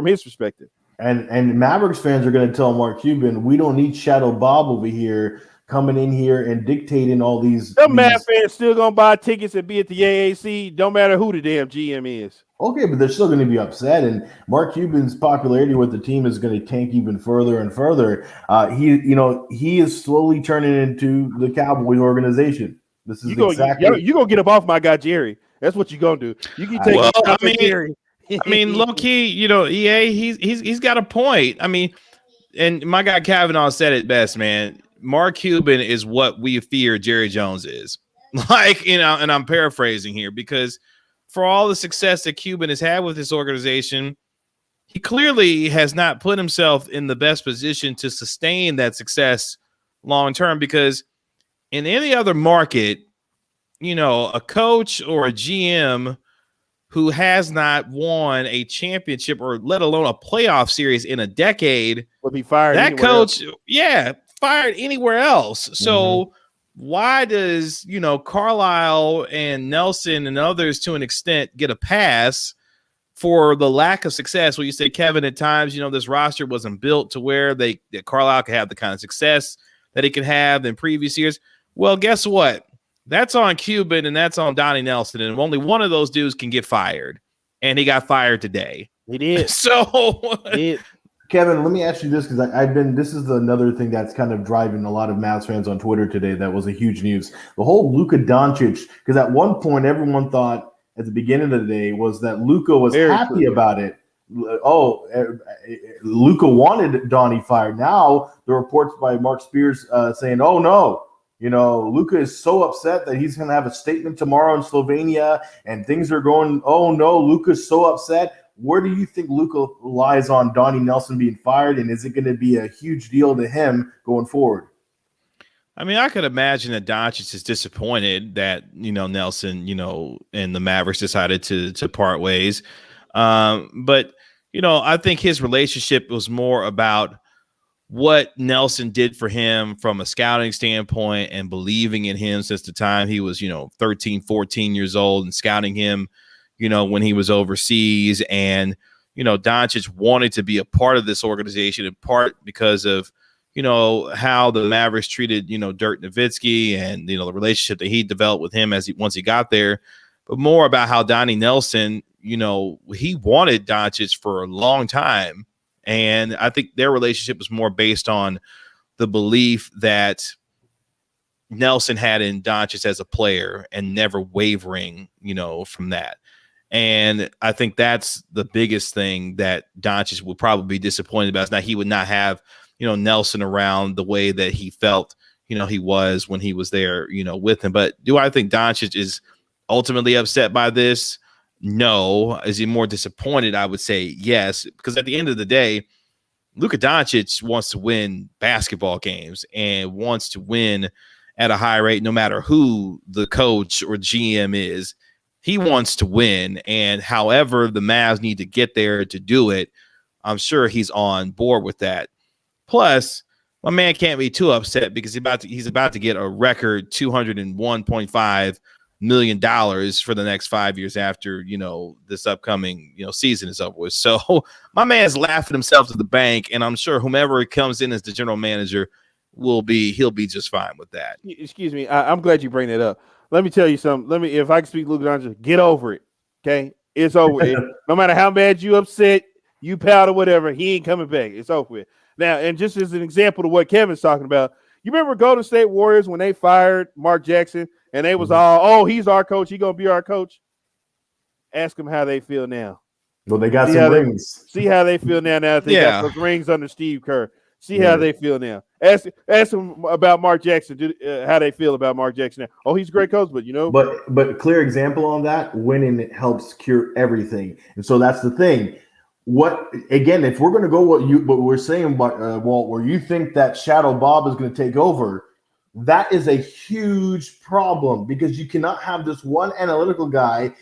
his perspective. And Mavericks fans are going to tell Mark Cuban, we don't need Shadow Bob over here coming in here and dictating all these. Some Mavs fans still going to buy tickets and be at the AAC. Don't matter who the damn GM is. Okay, but they're still going to be upset, and Mark Cuban's popularity with the team is going to tank even further and further. He is slowly turning into the Cowboys organization. This is you're gonna get up off my guy Jerry. That's what you're gonna do. You can take Jerry. I mean, low key, you know, EA, he's got a point. I mean, and my guy Kavanaugh said it best, man. Mark Cuban is what we fear Jerry Jones is. Like, you know, and I'm paraphrasing here because for all the success that Cuban has had with this organization, he clearly has not put himself in the best position to sustain that success long term, because in any other market, you know, a coach or a GM who has not won a championship or let alone a playoff series in a decade would be fired. That coach, fired anywhere else. So why does, you know, Carlisle and Nelson and others to an extent get a pass for the lack of success? Well, you say, Kevin, at times, you know, this roster wasn't built to where that Carlisle could have the kind of success that he could have in previous years. Well, guess what? That's on Cuban and that's on Donnie Nelson, and only one of those dudes can get fired, and he got fired today. He did. Kevin, let me ask you this, because this is another thing that's kind of driving a lot of Mavs fans on Twitter today. That was a huge news. The whole Luka Doncic, because at one point everyone thought at the beginning of the day was that Luka was happy about it. Oh, Luka wanted Donnie fired. Now the reports by Mark Spears saying, "Oh no, you know, Luka is so upset that he's going to have a statement tomorrow in Slovenia, and things are going. Oh no, Luka's so upset." Where do you think Luka lies on Donnie Nelson being fired, and is it going to be a huge deal to him going forward? I mean, I could imagine that Doncic is disappointed that, you know, Nelson, you know, and the Mavericks decided to part ways. But, you know, I think his relationship was more about what Nelson did for him from a scouting standpoint and believing in him since the time he was, 13, 14 years old and scouting him, when he was overseas. And, Doncic wanted to be a part of this organization in part because of, how the Mavericks treated, Dirk Nowitzki and, the relationship that he developed with him once he got there, but more about how Donnie Nelson, he wanted Doncic for a long time. And I think their relationship was more based on the belief that Nelson had in Doncic as a player and never wavering, from that. And I think that's the biggest thing that Doncic would probably be disappointed about. Is that he would not have, Nelson around the way that he felt, he was when he was there, with him. But do I think Doncic is ultimately upset by this? No. Is he more disappointed? I would say yes, because at the end of the day, Luka Doncic wants to win basketball games and wants to win at a high rate, no matter who the coach or GM is. He wants to win, and however the Mavs need to get there to do it, I'm sure he's on board with that. Plus, my man can't be too upset because he's about to get a record $201.5 million for the next 5 years after, this upcoming, season is over with. So my man's laughing himself to the bank, and I'm sure whomever comes in as the general manager he'll be just fine with that. Excuse me. I'm glad you bring that up. Let me tell you something. If I can speak Luka Doncic, get over it. Okay. It's over. No matter how bad you upset, you pout or whatever, he ain't coming back. It's over with. Now, and just as an example of what Kevin's talking about, you remember Golden State Warriors when they fired Mark Jackson and they was all, he's our coach. He's going to be our coach. Ask them how they feel now. Well, they got some rings. See how they feel now that they got those rings under Steve Kerr. See how they feel now. Ask them about Mark Jackson. How they feel about Mark Jackson now. Oh, he's a great coach, but But clear example on that, winning helps cure everything. And so that's the thing. If we're going to go what we're saying, Walt, where you think that Shadow Bob is going to take over, that is a huge problem because you cannot have this one analytical guy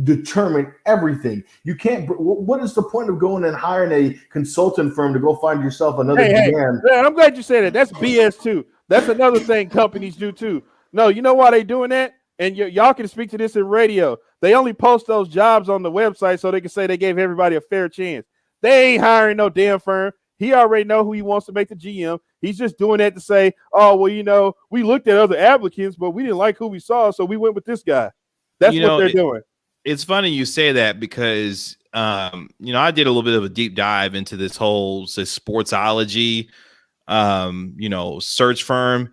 determine everything. You can't. What is the point of going and hiring a consultant firm to go find yourself another GM? Hey, I'm glad you said that. That's BS too. That's another thing companies do too. No, you know why they doing that? And y'all can speak to this in radio. They only post those jobs on the website so they can say they gave everybody a fair chance. They ain't hiring no damn firm. He already know who he wants to make the GM. He's just doing that to say, oh, well, we looked at other applicants, but we didn't like who we saw, so we went with this guy. That's what they're doing. It's funny you say that because, I did a little bit of a deep dive into this whole sportsology, search firm.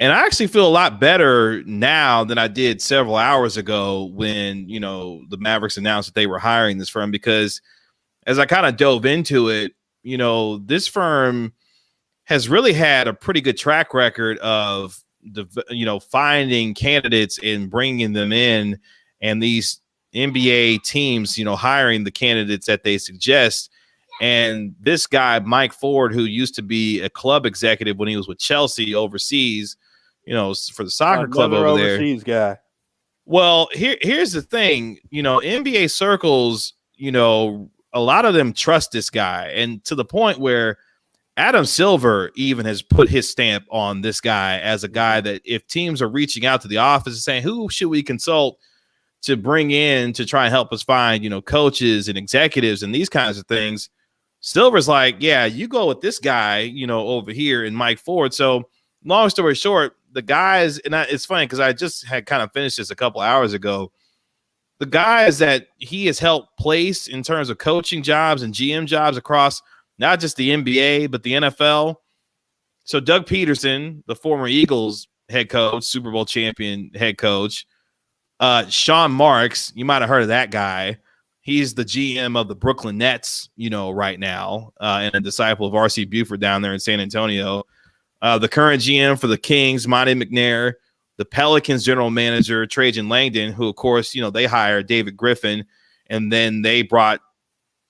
And I actually feel a lot better now than I did several hours ago when, the Mavericks announced that they were hiring this firm, because as I kind of dove into it, this firm has really had a pretty good track record of finding candidates and bringing them in, and these NBA teams, hiring the candidates that they suggest. And this guy, Mike Ford, who used to be a club executive when he was with Chelsea overseas, for the soccer club over there. Overseas guy. Well, here's the thing, NBA circles, a lot of them trust this guy, and to the point where Adam Silver even has put his stamp on this guy as a guy that if teams are reaching out to the office and saying, who should we consult to bring in to try and help us find, coaches and executives and these kinds of things, Silver's like, yeah, you go with this guy, over here in Mike Ford. So long story short, the guys, and it's funny because I just had kind of finished this a couple hours ago. The guys that he has helped place in terms of coaching jobs and GM jobs across not just the NBA, but the NFL. So Doug Peterson, the former Eagles head coach, Super Bowl champion head coach. Sean Marks, you might have heard of that guy. He's the GM of the Brooklyn Nets, right now, and a disciple of R.C. Buford down there in San Antonio. The current GM for the Kings, Monty McNair, the Pelicans general manager, Trajan Langdon, who, of course, they hired David Griffin, and then they brought,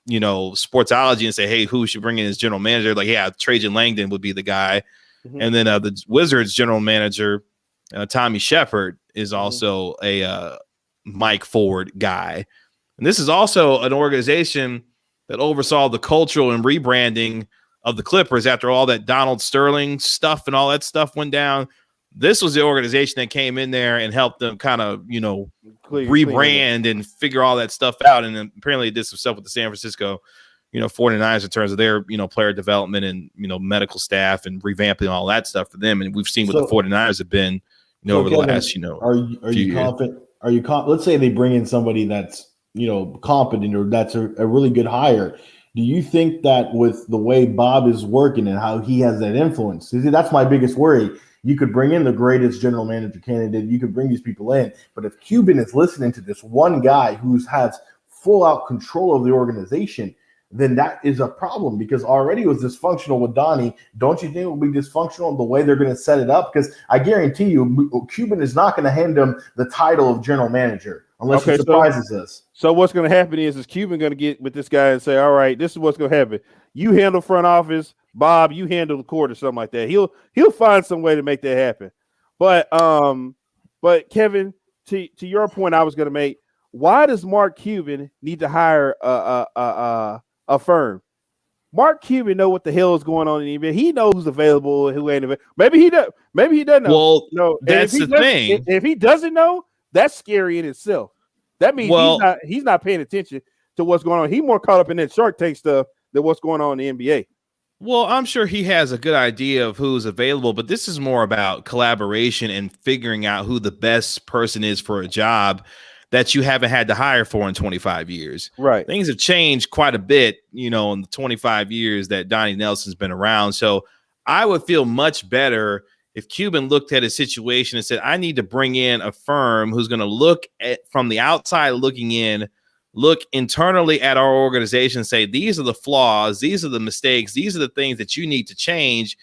Sportsology and say, hey, who should bring in as general manager? Like, yeah, Trajan Langdon would be the guy. Mm-hmm. And then the Wizards general manager, Tommy Shepard, is also a Mike Ford guy. And this is also an organization that oversaw the cultural and rebranding of the Clippers after all that Donald Sterling stuff and all that stuff went down. This was the organization that came in there and helped them kind of, rebrand and figure all that stuff out. And then apparently it did some stuff with the San Francisco, 49ers in terms of their, player development and, medical staff and revamping all that stuff for them. And we've seen what the 49ers have been, over the last, are you confident? Are you let's say they bring in somebody that's, competent, or that's a really good hire. Do you think that with the way Bob is working and how he has that influence, see, that's my biggest worry. You could bring in the greatest general manager candidate. You could bring these people in. But if Cuban is listening to this one guy who has full out control of the organization, then that is a problem, because already it was dysfunctional with Donnie. Don't you think it will be dysfunctional in the way they're going to set it up? Because I guarantee you, Cuban is not going to hand him the title of general manager unless he surprises us. So what's going to happen is Cuban going to get with this guy and say, all right, this is what's going to happen. You handle front office, Bob, you handle the court or something like that. He'll find some way to make that happen. But Kevin, to your point I was going to make, why does Mark Cuban need to hire a firm? Mark Cuban know what the hell is going on in the NBA. He knows who's available and who ain't available. Maybe he does. Maybe he doesn't know. Well, no, that's the thing. If he doesn't know, that's scary in itself. That means he's not paying attention to what's going on. He's more caught up in that Shark Tank stuff than what's going on in the NBA. Well, I'm sure he has a good idea of who's available, but this is more about collaboration and figuring out who the best person is for a job that you haven't had to hire for in 25 years. Right. Things have changed quite a bit, in the 25 years that Donnie Nelson's been around. So I would feel much better if Cuban looked at his situation and said, I need to bring in a firm who's going to look at from the outside looking in, look internally at our organization and say, these are the flaws, these are the mistakes, these are the things that you need to change,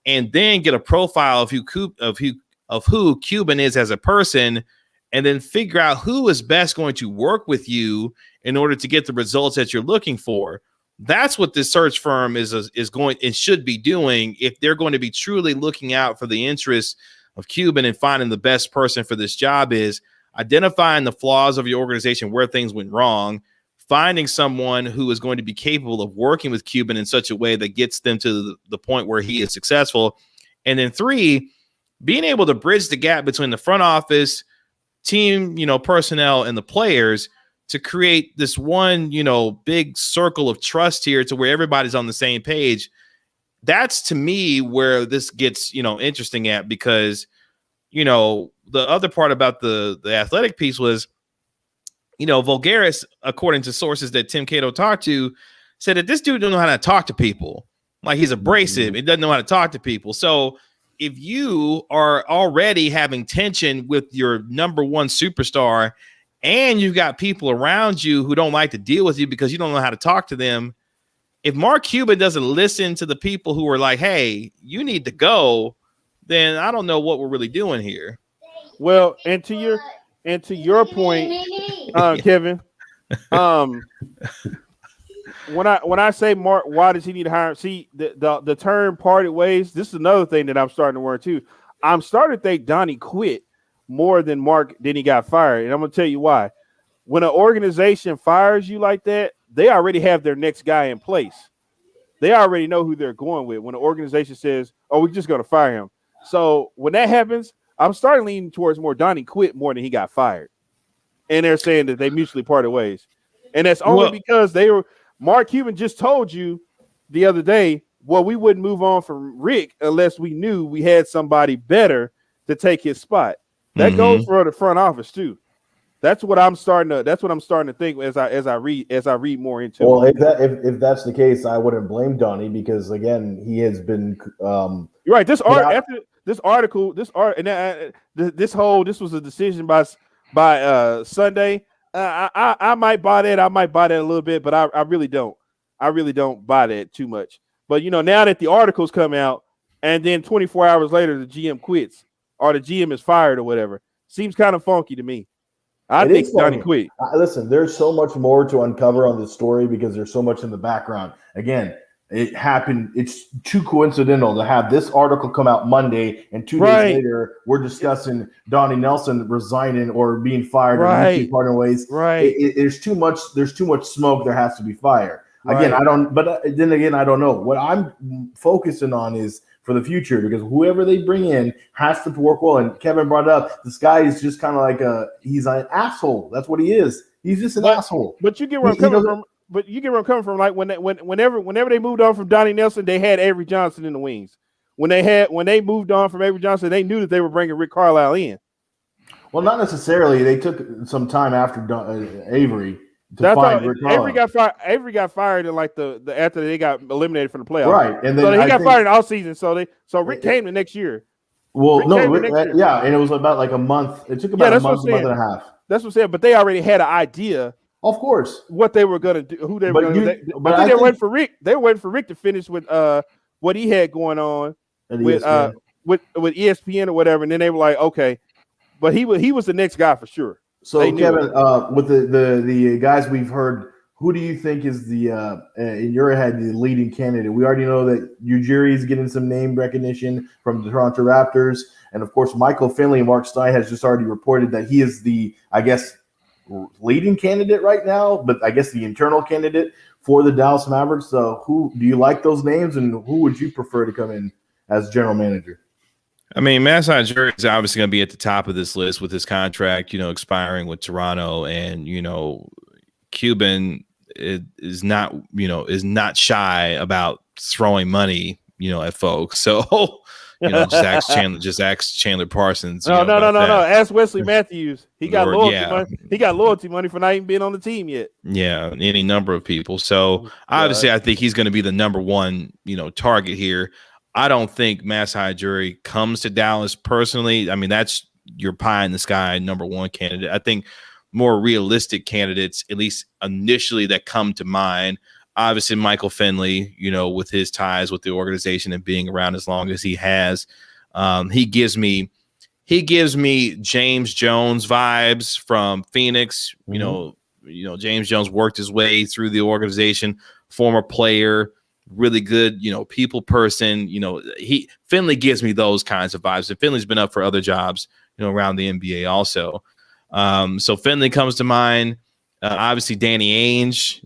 and then get a profile of who Cuban is as a person, and then figure out who is best going to work with you in order to get the results that you're looking for. That's what this search firm is going and should be doing if they're going to be truly looking out for the interests of Cuban and finding the best person for this job, is identifying the flaws of your organization, where things went wrong, finding someone who is going to be capable of working with Cuban in such a way that gets them to the point where he is successful. And then 3, being able to bridge the gap between the front office, team, personnel, and the players to create this one, big circle of trust here to where everybody's on the same page. That's, to me, where this gets, interesting at, because, the other part about the athletic piece was, Vulgaris, according to sources that Tim Cato talked to, said that this dude don't know how to talk to people. Like, he's abrasive. He doesn't know how to talk to people. So if you are already having tension with your number one superstar, and you've got people around you who don't like to deal with you because you don't know how to talk to them, if Mark Cuban doesn't listen to the people who are like, hey, you need to go, then I don't know what we're really doing here. Well, and to your point, Kevin, when I say Mark, why does he need to hire? See, the term parted ways, this is another thing that I'm starting to worry too. I'm starting to think Donnie quit more than Mark, then he got fired. And I'm going to tell you why. When an organization fires you like that, they already have their next guy in place. They already know who they're going with. When an organization says, oh, we're just going to fire him. So when that happens, I'm starting leaning towards more Donnie quit more than he got fired. And they're saying that they mutually parted ways. And that's only because Mark Cuban just told you the other day, well, we wouldn't move on from Rick unless we knew we had somebody better to take his spot. That goes for the front office too. That's what I'm starting to think as I read more into it. Well, if that's the case, I wouldn't blame Donnie, because again, he has been you're right. This was a decision by Sunday. I might buy that. I might buy that a little bit, but I really don't. I really don't buy that too much. But now that the articles come out, and then 24 hours later the GM quits or the GM is fired or whatever, seems kind of funky to me. I think Donnie quit. Listen, there's so much more to uncover on this story because there's so much in the background. Again, it happened. It's too coincidental to have this article come out Monday, and 2 days later we're discussing Donnie Nelson resigning or being fired or parting ways. Right. There's too much smoke. There has to be fire. Again, Right. I don't. But then again, I don't know. What I'm focusing on is for the future because whoever they bring in has to work well. And Kevin brought up this guy is just kind of like he's an asshole. That's what he is. He's just an But asshole. but you get where I'm He coming doesn't. from. But you get where I'm coming from. Like whenever they moved on from Donnie Nelson, they had Avery Johnson in the wings. When they moved on from Avery Johnson, they knew that they were bringing Rick Carlisle in. Well, not necessarily. They took some time after Avery to That's how find Rick Avery Carlisle. got fired. Avery got fired in like the after they got eliminated from the playoffs. Right, and So then he I got think fired in all season. So Rick came the next year. well, Rick no, came the next year. yeah, and it was about like a month. It took Yeah, about that's what I'm a month saying. and a half. That's what I'm saying. But they already had an idea Of course, what they were gonna do, who they were but gonna. I think they were waiting for Rick. They were waiting for Rick to finish with what he had going on at with ESPN. with ESPN or whatever, and then they were like, okay, but he was the next guy for sure. So they knew Kevin, with the guys we've heard, who do you think is the in your head the leading candidate? We already know that Ujiri is getting some name recognition from the Toronto Raptors, and of course Michael Finley and Mark Stein has just already reported that he is the leading candidate right now, but I guess the internal candidate for the Dallas Mavericks. So who do you like those names, and who would you prefer to come in as general manager? I mean, Masai Ujiri is obviously going to be at the top of this list with his contract, expiring with Toronto, and Cuban is not shy about throwing money, at folks. So, just ask Chandler Parsons. No. That. Ask Wesley Matthews. He got loyalty yeah. money. He got loyalty money for not even being on the team yet. Yeah, any number of people. So obviously, I think he's going to be the number one, target here. I don't think Masai Ujiri comes to Dallas personally. I mean, that's your pie in the sky number one candidate. I think more realistic candidates, at least initially, that come to mind. Obviously, Michael Finley, with his ties with the organization and being around as long as he has, he gives me James Jones vibes from Phoenix. Mm-hmm. James Jones worked his way through the organization, former player, really good, people person. Finley gives me those kinds of vibes. And Finley's been up for other jobs, around the NBA also. So Finley comes to mind. Obviously, Danny Ainge,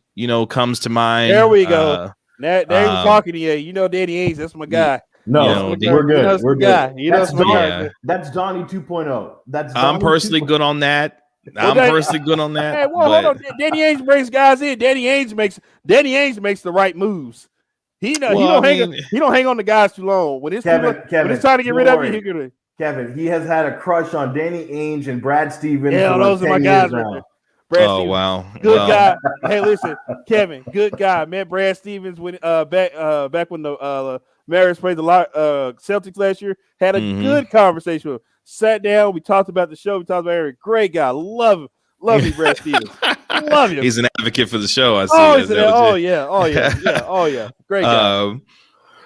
comes to mind. There we go. Now he's talking to you. Danny Ainge, that's my guy. No, we're good. We're good. That's my guy. That's Donnie 2.0. That's I'm personally good on that. Hold on. Hey, hold on. Danny Ainge brings guys in. Danny Ainge makes the right moves. He don't hang on the guys too long. When it's time to get rid of you, he's gonna. Kevin, he has had a crush on Danny Ainge and Brad Stevens. Yeah, those are my guys right there. Brad Stevens, wow, good guy. Hey, listen, Kevin, good guy. Met Brad Stevens when back when the Mavs played the Celtics last year. Had a good conversation with him. Sat down, we talked about the show. We talked about Eric. Great guy, love him. Love you, Brad Stevens. Love him. He's an advocate for the show. I see. Oh yeah. Great guy.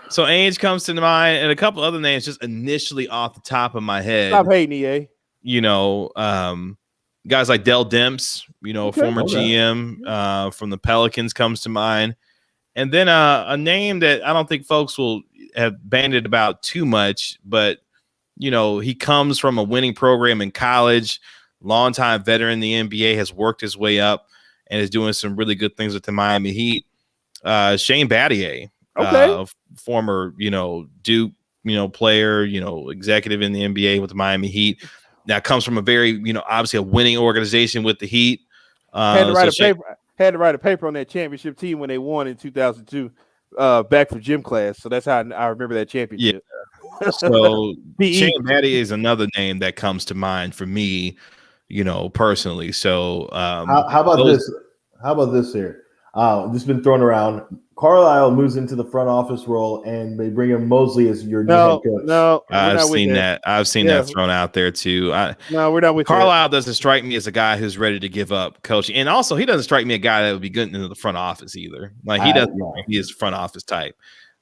So Ainge comes to mind, and a couple other names just initially off the top of my head. Stop hating, EA. Guys like Dell Demps, former GM from the Pelicans comes to mind. And then a name that I don't think folks will have bandied about too much, but, he comes from a winning program in college, longtime veteran in the NBA, has worked his way up and is doing some really good things with the Miami Heat. Shane Battier, former, Duke, player, executive in the NBA with the Miami Heat. That comes from a very, obviously a winning organization with the Heat. Had to write a paper on that championship team when they won in 2002, back for gym class. So that's how I remember that championship. Yeah. So Shane Battier is another name that comes to mind for me, personally. So how about this? How about this here? This has been thrown around. Carlisle moves into the front office role, and they bring in Mosley as your new head coach. No, I've seen that. I've seen that thrown out there too. No, we're not with Carlisle. Doesn't strike me as a guy who's ready to give up coaching, and also he doesn't strike me a guy that would be good into the front office either. Like he doesn't. He is front office type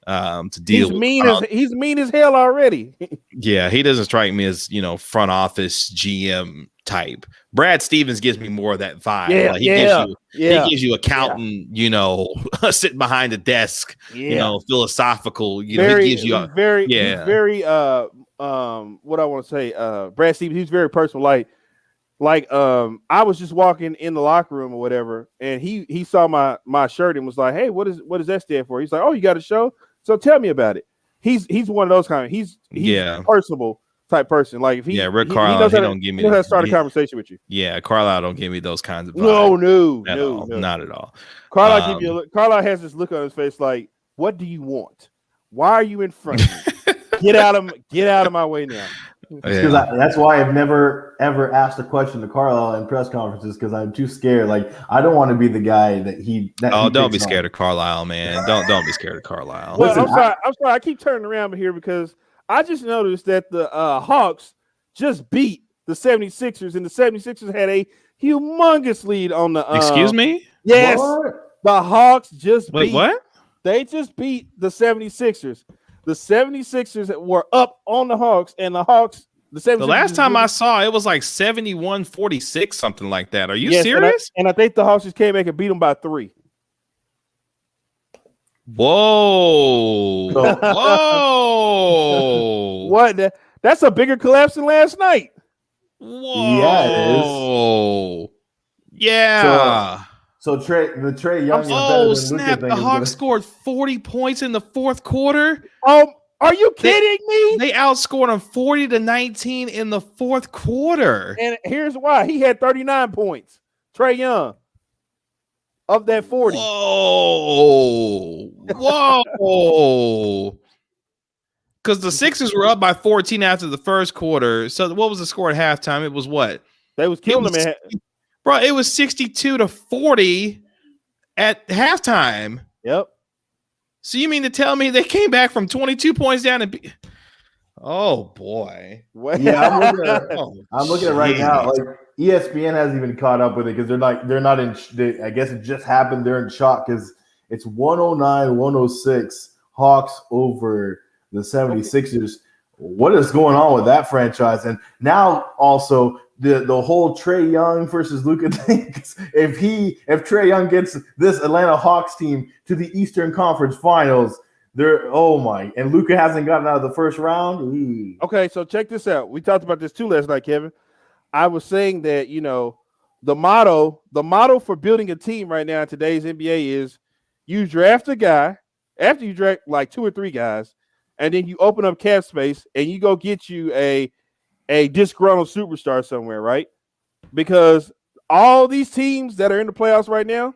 to deal. He's mean as hell already. Yeah, he doesn't strike me as front office GM type. Brad Stevens gives me more of that vibe. He gives you accountant, sitting behind a desk, philosophical, he gives you he's very what I want to say, Brad Stevens, he's very personal. Like like I was just walking in the locker room or whatever, and he saw my shirt and was like, "Hey, what does that stand for?" He's like, "Oh, you got a show? So tell me about it." He's one of those kind of he's Yeah. personable type person. Like if Yeah, Rick he Carlisle, knows he how to don't give he knows how to start a me. conversation with you. Yeah, Carlisle don't give me those kinds of No, vibes no, at no, all. no. Not at all. Carlisle has this look on his face like, "What do you want? Why are you in front of me? Get out of my way now." Because that's why I've never ever asked a question to Carlisle in press conferences because I'm too scared. Like I don't want to be the guy that he. Don't be scared of Carlisle, man. Don't be scared of Carlisle. Well, I'm sorry. I keep turning around here because I just noticed that the Hawks just beat the 76ers, and the 76ers had a humongous lead on the. Excuse me? Yes, the Hawks just Wait, what? They just beat the 76ers. The 76ers were up on the Hawks, and the 76ers. The last time I saw it was like 71-46, something like that. Are you serious? And I think the Hawks just came back and beat them by 3. Whoa. Whoa. What? That's a bigger collapse than last night. Whoa. Yeah, it is. Yeah. So Trey Young is better than snap. Luka. The Hawks scored 40 points in the fourth quarter. Are you kidding me? They outscored them 40-19 in the fourth quarter. And here's why. He had 39 points. Trey Young. Of that 40. Whoa. Because the Sixers were up by 14 after the first quarter. So what was the score at halftime? It was what? They was killing them. Bro, it was 62-40 at halftime. Yep. So you mean to tell me they came back from 22 points down and oh boy. Yeah, I'm looking at it right now. Like ESPN hasn't even caught up with it because they're not in. I guess it just happened. They're in shock because it's 109-106 Hawks over the 76ers. What is going on with that franchise? And now also the whole Trey Young versus Luka thing. If Trey Young gets this Atlanta Hawks team to the Eastern Conference Finals, and Luka hasn't gotten out of the first round. Ooh. Okay, so check this out. We talked about this too last night, Kevin. I was saying that the motto for building a team right now in today's NBA is you draft a guy after you draft like 2 or 3 guys, and then you open up cap space and you go get you a disgruntled superstar somewhere, right? Because all these teams that are in the playoffs right now,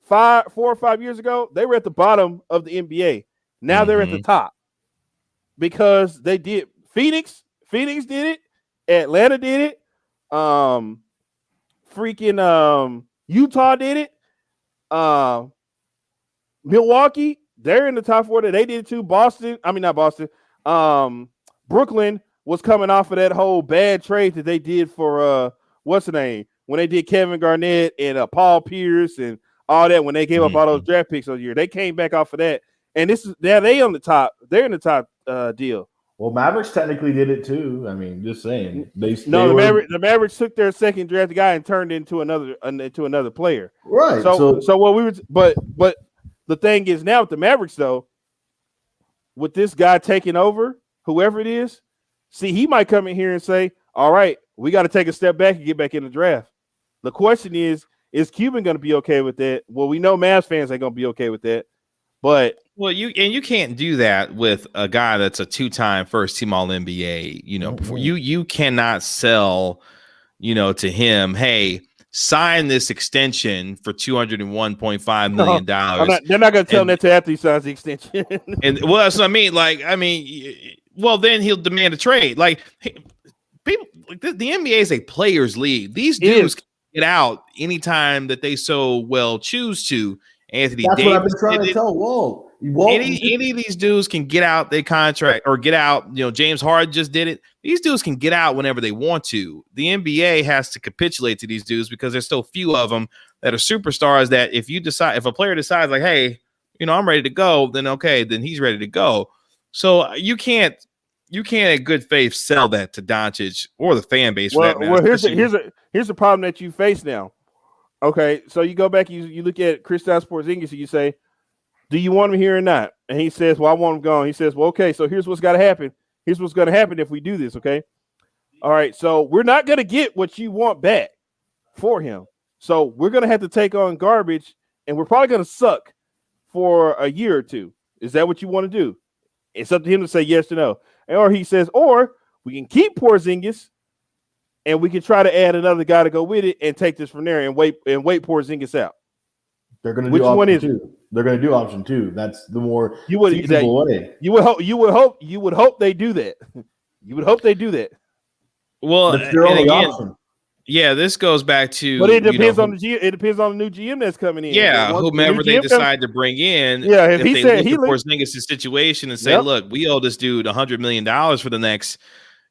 4 or 5 years ago, they were at the bottom of the NBA. Now they're at the top because they did. Phoenix did it. Atlanta did it. Utah did it. Milwaukee, they're in the top 4. They did it too. Not Boston. Brooklyn was coming off of that whole bad trade that they did for what's the name when they did Kevin Garnett and Paul Pierce and all that when they gave up all those draft picks those years. They came back off of that, and they on the top. They're in the top deal. Well, Mavericks technically did it too. I mean, just saying. The Mavericks took their second draft guy and turned into another player. Right. So what we were, but the thing is now with the Mavericks though, with this guy taking over, whoever it is, see, he might come in here and say, "All right, we got to take a step back and get back in the draft." The question is Cuban going to be okay with that? Well, we know Mavs fans ain't going to be okay with that, but you can't do that with a guy that's a 2-time first team All NBA. Before you cannot sell, to him, hey, sign this extension for $201.5 million. They're not going to tell him that to after he signs the extension. And well, that's what I mean. Well, then he'll demand a trade. Like people, the NBA is a players' league. These dudes can get out anytime that they so well choose to. Anthony That's Davis, what I've been trying to tell Walt. Any of these dudes can get out their contract or get out. James Harden just did it. These dudes can get out whenever they want to. The NBA has to capitulate to these dudes because there's so few of them that are superstars that if a player decides like, hey, I'm ready to go, then okay, then he's ready to go. So you can't in good faith sell that to Doncic or the fan base. Well, here's the problem that you face now. Okay, so you go back, you look at Kristaps Porzingis, and you say, "Do you want him here or not?" And he says, "Well, I want him gone." He says, "Well, okay, so here's what's got to happen. Here's what's going to happen if we do this." Okay, All right, so we're not gonna get what you want back for him. So we're gonna have to take on garbage, and we're probably gonna suck for a year or two. Is that what you want to do? It's up to him to say yes or no. Or he says, or we can keep Porzingis, and we can try to add another guy to go with it and take this from there and wait Porzingis out. They're going to Which do one option is two. They're going to do option two. That's the more you would feasible way. You would hope they do that. You would hope they do that. Well, That's their only option. Yeah, this goes back to. But it depends on the GM. It depends on the new GM that's coming in. Yeah, whomever they decide to bring in. Yeah, if he they said look at Porzingis' situation and say, "Look, we owe this dude $100 million for the next,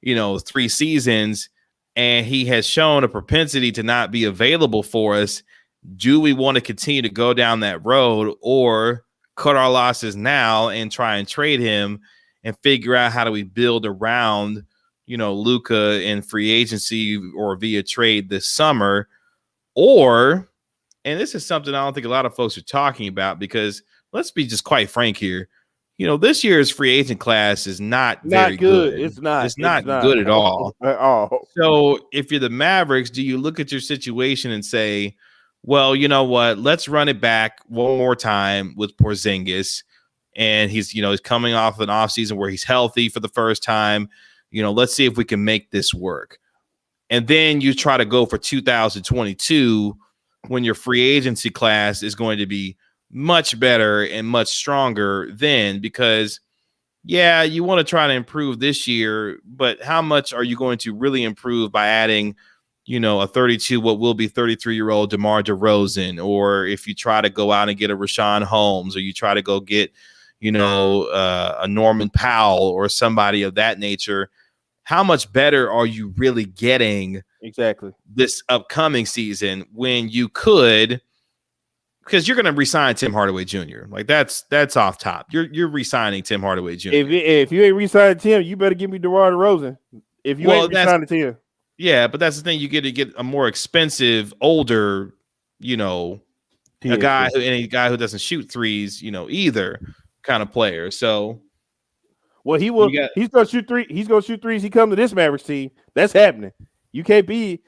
3 seasons, and he has shown a propensity to not be available for us. Do we want to continue to go down that road, or cut our losses now and try and trade him and figure out how do we build around?" Luka in free agency or via trade this summer, and this is something I don't think a lot of folks are talking about, because let's be just quite frank here. This year's free agent class is not very good. It's not good at all. At all. So if you're the Mavericks, do you look at your situation and say, well, you know what, let's run it back one more time with Porzingis, and he's coming off an offseason where he's healthy for the first time. Let's see if we can make this work. And then you try to go for 2022 when your free agency class is going to be much better and much stronger then, because, yeah, you want to try to improve this year, but how much are you going to really improve by adding, a 32, what will be 33-year-old DeMar DeRozan, or if you try to go out and get a Rashawn Holmes, or you try to go get, a Norman Powell or somebody of that nature? How much better are you really getting exactly this upcoming season when you could, because you're going to re-sign Tim Hardaway Jr. Like that's off top. You're re-signing Tim Hardaway Jr. If you ain't re-signing Tim, you better give me DeMar DeRozan. If you ain't re-signing Tim. Yeah, but that's the thing. You get to get a more expensive, older, a guy who doesn't shoot threes, either kind of player. So well, he's gonna shoot three. He's gonna shoot threes. He come to this Mavericks team. That's happening. You can't be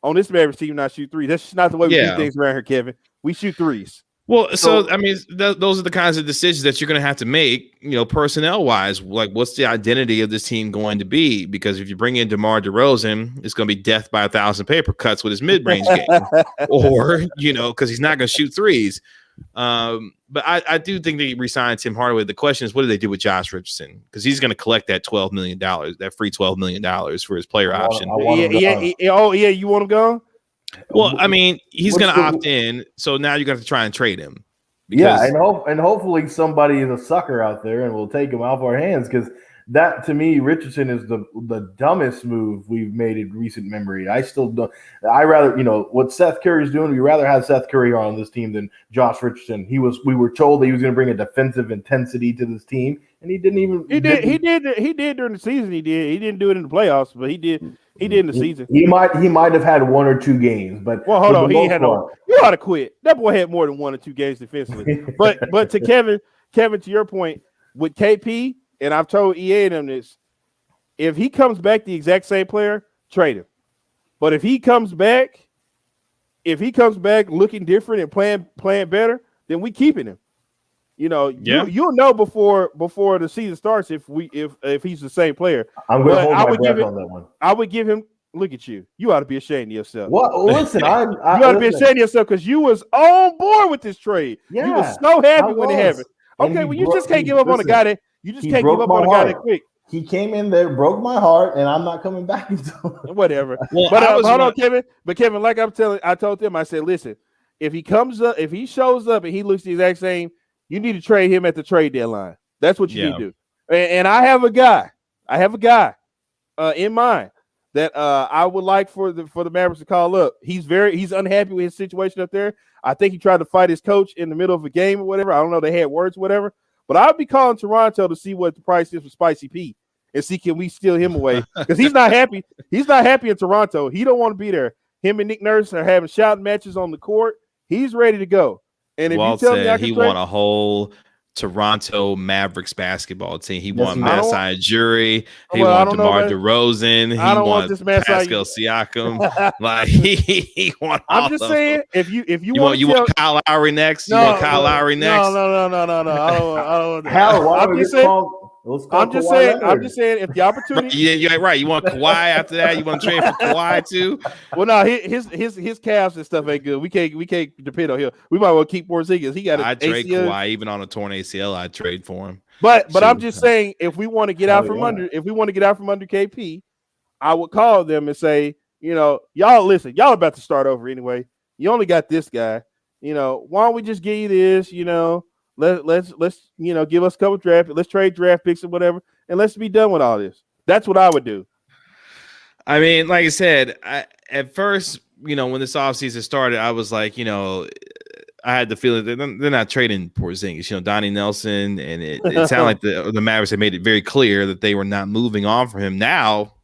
on this Mavericks team not shoot threes. That's just not the way we do things around here, Kevin. We shoot threes. Well, so I mean, those are the kinds of decisions that you're going to have to make, personnel wise. Like, what's the identity of this team going to be? Because if you bring in DeMar DeRozan, it's going to be death by 1,000 paper cuts with his mid-range game, or because he's not going to shoot threes. But I do think they re-signed Tim Hardaway. The question is, what do they do with Josh Richardson? Because he's going to collect that $12 million, that free $12 million for his player option. You want him gone? Well, I mean, he's going to opt in, so now you're going to try and trade him. And hopefully somebody is a sucker out there and will take him off our hands, because that, to me, Richardson is the dumbest move we've made in recent memory. I still don't. I rather, what Seth Curry is doing. We rather have Seth Curry on this team than Josh Richardson. We were told that he was going to bring a defensive intensity to this team, and he didn't even. He did during the season. He didn't do it in the playoffs, but he did. He did in the season. He might have had 1 or 2 games, but hold on, he had no. You ought to quit. That boy had more than 1 or 2 games defensively. but to Kevin, to your point with KP. And I've told EA and them this: if he comes back the exact same player, trade him. But if he comes back looking different and playing better, then we keeping him. You'll know before the season starts if he's the same player. I'm going to hold my breath on that one. I would give him. Look at you. You ought to be ashamed of yourself. Well, listen, you ought to be ashamed of yourself because you was on board with this trade. Yeah, you was so happy when it happened. Okay, well, you just can't give up on a guy that. You just can't give up on a guy that quick. He came in there, broke my heart, and I'm not coming back until whatever. Well, but hold on, Kevin. But Kevin, like I told them, I said, listen, if he shows up and he looks the exact same, you need to trade him at the trade deadline. That's what you need to do. And I have a guy in mind that I would like for the Mavericks to call up. He's unhappy with his situation up there. I think he tried to fight his coach in the middle of a game or whatever. I don't know. They had words, whatever. But I'll be calling Toronto to see what the price is for Spicy Pete and see can we steal him away, because he's not happy. He's not happy in Toronto. He don't want to be there. Him and Nick Nurse are having shouting matches on the court. He's ready to go. And if Walt you tell me he want a whole Toronto Mavericks basketball team. He Yes, won he does. Masai Ujiri. He Well, I won don't know DeMar about- DeRozan. I He don't want won this Masai- Pascal Siakam. Like he won all I'm just of saying, them. if you You want want to tell, Kyle Lowry next? You no, want Kyle Lowry next? no. I don't want that. Hell, why I'm don't we just just saying. call? Let's call I'm just Kawhi saying. I'm Leonard. just saying. If the opportunity, Yeah, you're right. You want Kawhi after that? You want to trade for Kawhi too? well, no, his calves and stuff ain't good. We can't depend on him. We might well keep Porzingis. He got an I'd trade ACL. Kawhi even on a torn ACL. I'd trade for him. But I'm Shoot. just saying, if we want to get out from under, KP, I would call them and say, y'all listen, y'all about to start over anyway. You only got this guy. Why don't we just give you this? Let's give us a couple draft. Let's trade draft picks or whatever, and let's be done with all this. That's what I would do. I mean, like I said, at first, when this offseason started, I was like, I had the feeling that they're not trading Porzingis. Donnie Nelson, and it sounded like the Mavericks had made it very clear that they were not moving on for him. Now,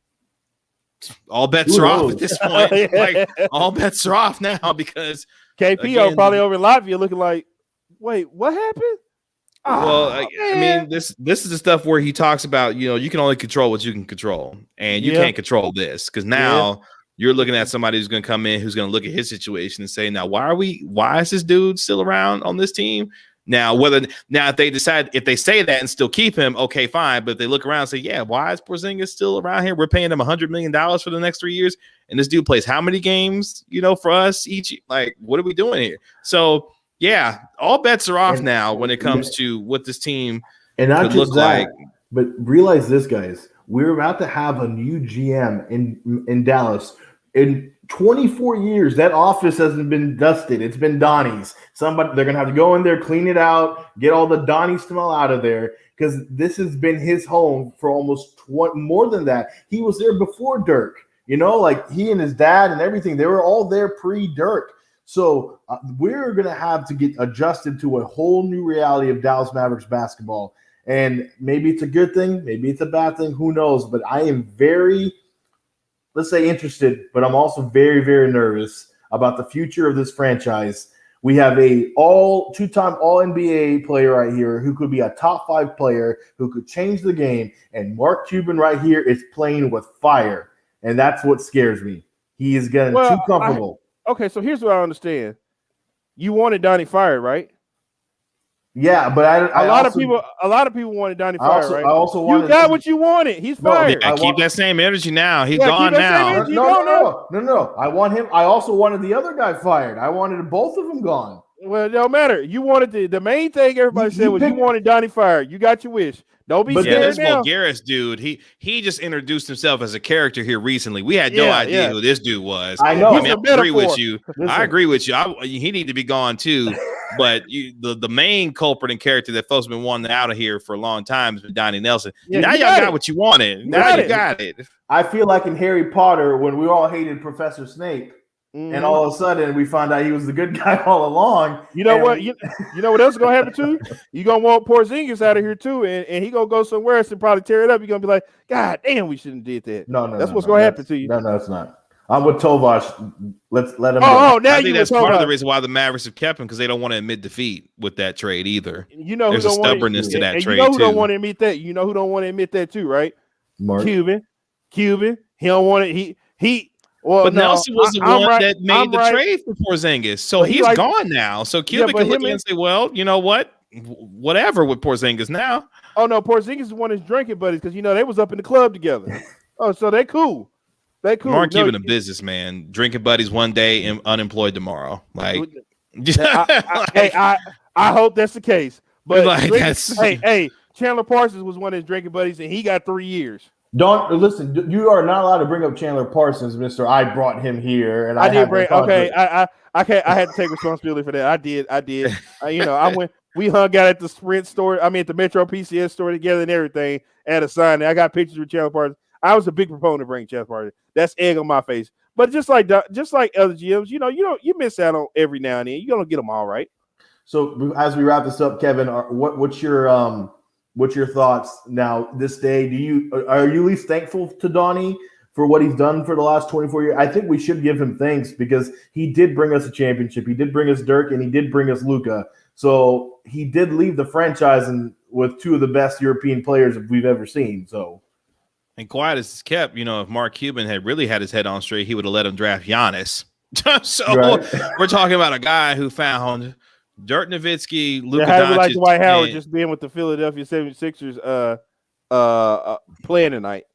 all bets are off at this point. Like all bets are off now because KP are probably over in Latvia looking like, wait, what happened? Well, I mean, this is the stuff where he talks about, you can only control what you can control, and you can't control this because now you're looking at somebody who's going to come in, who's going to look at his situation and say, now, why is this dude still around on this team? Now, if they say that and still keep him, okay, fine. But if they look around and say, yeah, why is Porzingis still around here? We're paying him $100 million for the next 3 years. And this dude plays how many games, for us each? Like, what are we doing here? So, yeah, all bets are off now when it comes to what this team could look like. But realize this, guys. We're about to have a new GM in Dallas. In 24 years, that office hasn't been dusted. It's been Donnie's. They're gonna have to go in there, clean it out, get all the Donnie smell out of there, because this has been his home for almost more than that. He was there before Dirk. Like he and his dad and everything. They were all there pre-Dirk. So we're gonna have to get adjusted to a whole new reality of Dallas Mavericks basketball. And maybe it's a good thing, maybe it's a bad thing. Who knows? But I am very, let's say, interested, but I'm also very, very nervous about the future of this franchise. We have a two-time All-NBA player right here who could be a top 5 player who could change the game. And Mark Cuban right here is playing with fire. And that's what scares me. He is getting too comfortable. Okay, so here's what I understand. You wanted Donnie fired, right? Yeah, but a lot of people wanted Donnie fired, right? I also wanted. You got what you wanted. He's fired. Yeah, keep that same energy now. He's gone now. No. I want him. I also wanted the other guy fired. I wanted both of them gone. Well, it don't matter. You wanted the main thing everybody said was you wanted Donnie fired. You got your wish. Don't be scared this now. Bulgaris dude, he just introduced himself as a character here recently. We had no idea who this dude was. I know. I mean, I agree with you. I agree with you. He need to be gone too. But the main culprit and character that folks have been wanting out of here for a long time has been Donnie Nelson. Yeah, now y'all got what you wanted. Now you got it. I feel like in Harry Potter when we all hated Professor Snape. Mm-hmm. And all of a sudden, we found out he was the good guy all along. You know what? You know what else is gonna happen too? You're gonna want Porzingis out of here too, and he gonna go somewhere else and probably tear it up. You're gonna be like, God damn, we shouldn't have did that. That's what's gonna happen to you. No, it's not. I'm with Tovash. Let's let him. Now I think that's part of the reason why the Mavericks have kept him, because they don't want to admit defeat with that trade either. There's a stubbornness to that trade. You know who don't want to admit that? You know who don't want to admit that too, right? Mark. Cuban. He don't want it. He. Well, but Nelson was the one that made the trade for Porzingis, so he's gone now. So Cuban can look and say, "Well, you know what? Whatever with Porzingis now." Oh no, Porzingis is one of his drinking buddies because they was up in the club together. Oh, so they cool. They cool. Mark Cuban, a businessman, drinking buddies one day and unemployed tomorrow. Like, I hope that's the case. But like, Chandler Parsons was one of his drinking buddies, and he got 3 years. Don't listen. You are not allowed to bring up Chandler Parsons, Mister. I brought him here, and I did bring. Okay, I can't. I had to take responsibility for that. I did. I went. We hung out at the Sprint store. I mean, at the Metro PCS store together and everything. At a sign. I got pictures with Chandler Parsons. I was a big proponent of bringing Chandler Parsons. That's egg on my face. But just like other GMs, you miss out on every now and then. You don't get them all right. So as we wrap this up, Kevin, what's your thoughts now this day? Are you at least thankful to Donnie for what he's done for the last 24 years? I think we should give him thanks because he did bring us a championship. He did bring us Dirk, and he did bring us Luka. So he did leave the franchise and with two of the best European players we've ever seen. So, and quiet as it's kept, if Mark Cuban had really had his head on straight, he would have let him draft Giannis. So right. we're talking about a guy who found Dirk Nowitzki, Luka how do we Doncic, like Dwight Howard and, just being with the Philadelphia 76ers playing tonight?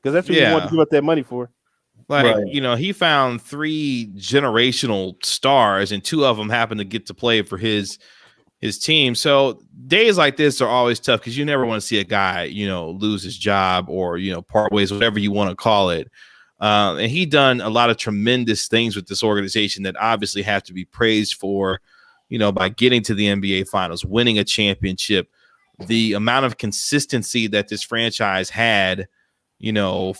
Because that's what you want to give up that money for. Like, he found 3 generational stars, and 2 of them happen to get to play for his team. So days like this are always tough because you never want to see a guy, lose his job or, part ways, whatever you want to call it. And he done a lot of tremendous things with this organization that obviously have to be praised for, by getting to the NBA Finals, winning a championship, the amount of consistency that this franchise had,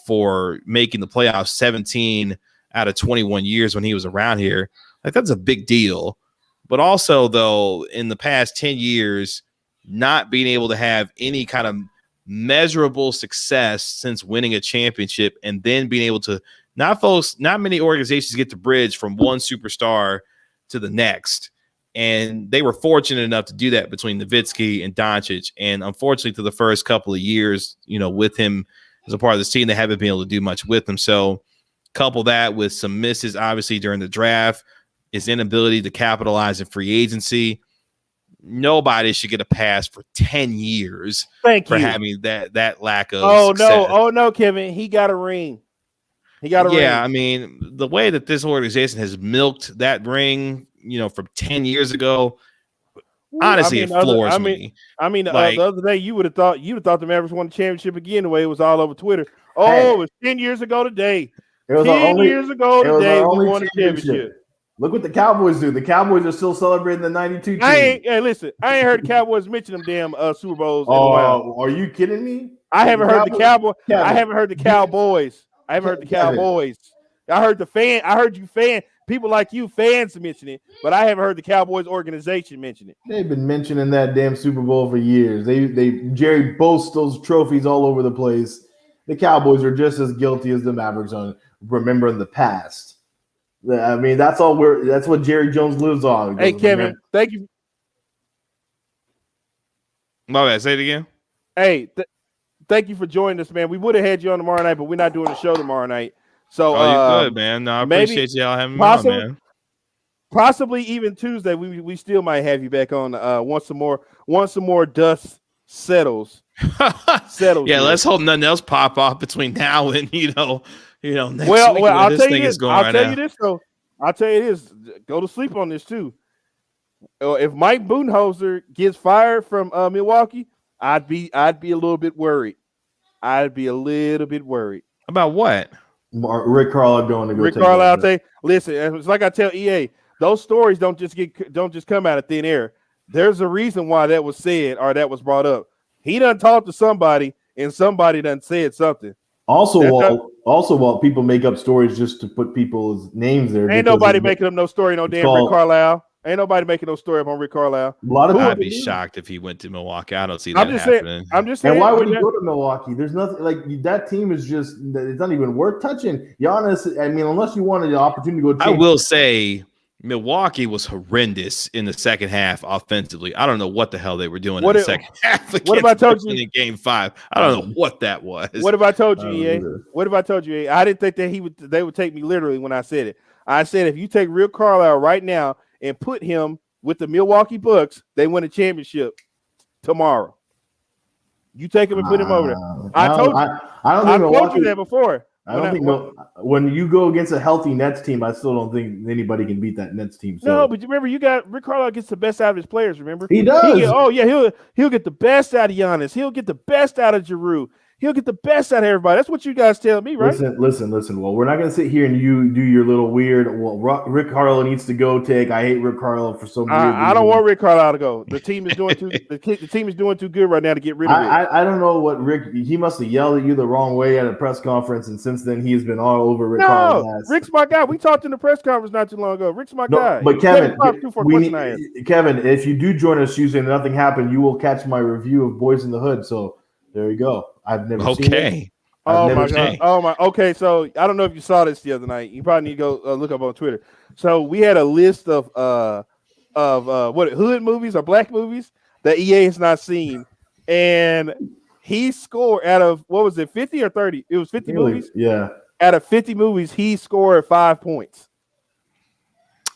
for making the playoffs 17 out of 21 years when he was around here. Like, that's a big deal. But also, though, in the past 10 years, not being able to have any kind of measurable success since winning a championship, and then being able to not many organizations get to bridge from one superstar to the next. And they were fortunate enough to do that between Nowitzki and Doncic. And unfortunately, to the first couple of years, with him as a part of this team, they haven't been able to do much with him. So couple that with some misses, obviously, during the draft, his inability to capitalize in free agency. Nobody should get a pass for 10 years for having that lack of success. Oh no, Kevin, he got a ring. He got a ring. Yeah, I mean, the way that this organization has milked that ring, from 10 years ago, honestly, it floors me. The other day you would have thought the Mavericks won the championship again. The way it was all over Twitter. Oh, it was 10 years ago today. It was 10 years ago today we won the championship. Look what the Cowboys do. The Cowboys are still celebrating the 92 team. Listen, I ain't heard the Cowboys mention them damn Super Bowls. Oh, are you kidding me? I haven't heard the Cowboys. I haven't heard the Cowboys. I haven't heard the Cowboys. I heard you people like you fans mention it, but I haven't heard the Cowboys organization mention it. They've been mentioning that damn Super Bowl for years. Jerry boasts those trophies all over the place. The Cowboys are just as guilty as the Mavericks on remembering the past. I mean, that's what Jerry Jones lives on. Hey, Kevin, thank you. My bad. Say it again. Hey, thank you for joining us, man. We would have had you on tomorrow night, but we're not doing the show tomorrow night. So, you good, man. No, I appreciate y'all having me on, man. Possibly even Tuesday, we still might have you back on once some more dust settles. Yeah, let's hope nothing else pop off between now and next week. I'll tell you this though. I'll tell you this. Go to sleep on this too. If Mike Budenholzer gets fired from Milwaukee, I'd be a little bit worried. I'd be a little bit worried. About what? Rick Carlisle going to go. Rick Carlisle, listen. It's like I tell EA. Those stories don't just come out of thin air. There's a reason why that was said or that was brought up. He done talked to somebody, and somebody done said something. Also, while people make up stories just to put people's names there. Ain't nobody making up no story, no damn Rick Carlisle. Ain't nobody making no story up on Rick Carlisle. I'd be shocked if he went to Milwaukee. I don't see that happening. I'm just saying. And why would he go to Milwaukee? There's nothing like that team is just it's not even worth touching. Giannis, I mean, unless you wanted the opportunity to go. I will say Milwaukee was horrendous in the second half offensively. I don't know what the hell they were doing in the second half. What if I told you in Game 5? I don't know what that was. What if I told you, EA? What if I told you, EA? I didn't think that they would take me literally when I said it. I said if you take Rick Carlisle right now and put him with the Milwaukee Bucks, they win a championship tomorrow. You take him and put him over there. I told you that before. When you go against a healthy Nets team, I still don't think anybody can beat that Nets team. So. No, but you remember, you got Rick Carlisle gets the best out of his players. Remember, he does. He'll get the best out of Giannis. He'll get the best out of Giroux. He'll get the best out of everybody. That's what you guys tell me, right? Listen. Well, we're not going to sit here and you do your little weird. Well, Rick Carlisle needs to go. I hate Rick Carlisle for some weird reason. I don't want Rick Carlisle to go. The team is doing the team is doing too good right now to get rid of it. I don't know what Rick. He must have yelled at you the wrong way at a press conference, and since then he's been all over Rick Carlisle. Rick's my guy. We talked in the press conference not too long ago. Rick's my guy. But Kevin, if you do join us Tuesday and nothing happened, you will catch my review of Boys in the Hood. So there you go. I've never seen it. Oh my God. Oh my. Okay, so I don't know if you saw this the other night. You probably need to go look up on Twitter. So we had a list of what hood movies or black movies that EA has not seen, and he scored out of what was it, 50 or 30? It was 50 movies. Yeah. Out of 50 movies, he scored 5 points.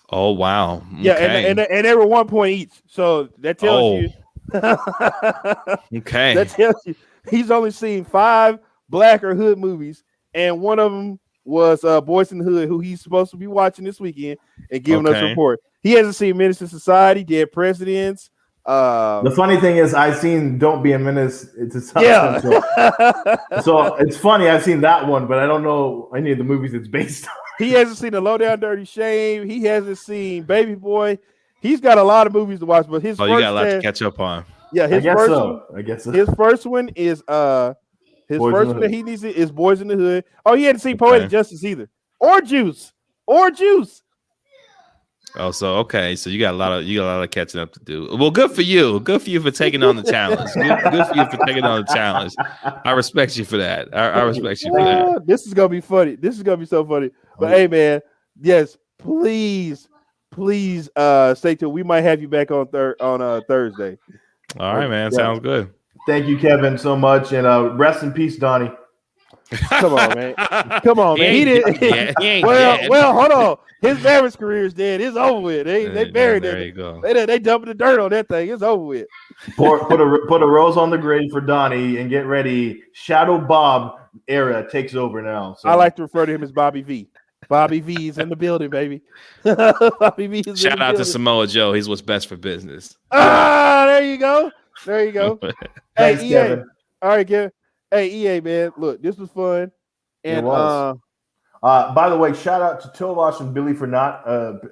Oh wow. Yeah, Okay. and they were 1 point each. So that tells you. Okay. That tells you he's only seen 5 black or hood movies, and one of them was Boys in the Hood, who he's supposed to be watching this weekend and giving us a report. He hasn't seen Menace to Society, Dead Presidents. The funny thing is, I've seen Don't Be a Menace to South Yeah. Central. So it's funny, I've seen that one, but I don't know any of the movies it's based on. He hasn't seen The Low Down Dirty Shame. He hasn't seen Baby Boy. He's got a lot of movies to watch, but his first you got a lot to catch up on. Yeah, I guess so. His first one is his Boys first one that he needs is Boys in the Hood. Oh, he hadn't seen Poetic Justice either. Or Juice. Oh, so you got a lot of catching up to do. Well, good for you. Good for you for taking on the challenge. Good for you for taking on the challenge. I respect you for that. I respect you for that. This is gonna be funny. This is gonna be so funny. But hey, man, yes, please, stay tuned. We might have you back on Thursday. All right, man. Sounds good. Thank you, Kevin, so much, and rest in peace, Donnie. Come on, man. He didn't. Well, hold on. His Mavericks career is dead. It's over with. They buried it. There you go. They dumping the dirt on that thing. It's over with. Put a rose on the grave for Donnie and get ready. Shadow Bob era takes over now. So. I like to refer to him as Bobby V. Bobby V is in the building, baby. Bobby V is Shout out to Samoa Joe. He's what's best for business. There you go. Thanks, EA. Kevin. All right, Kevin. Hey, EA, man. Look, this was fun. And it was. By the way, shout out to Tovash and Billy for not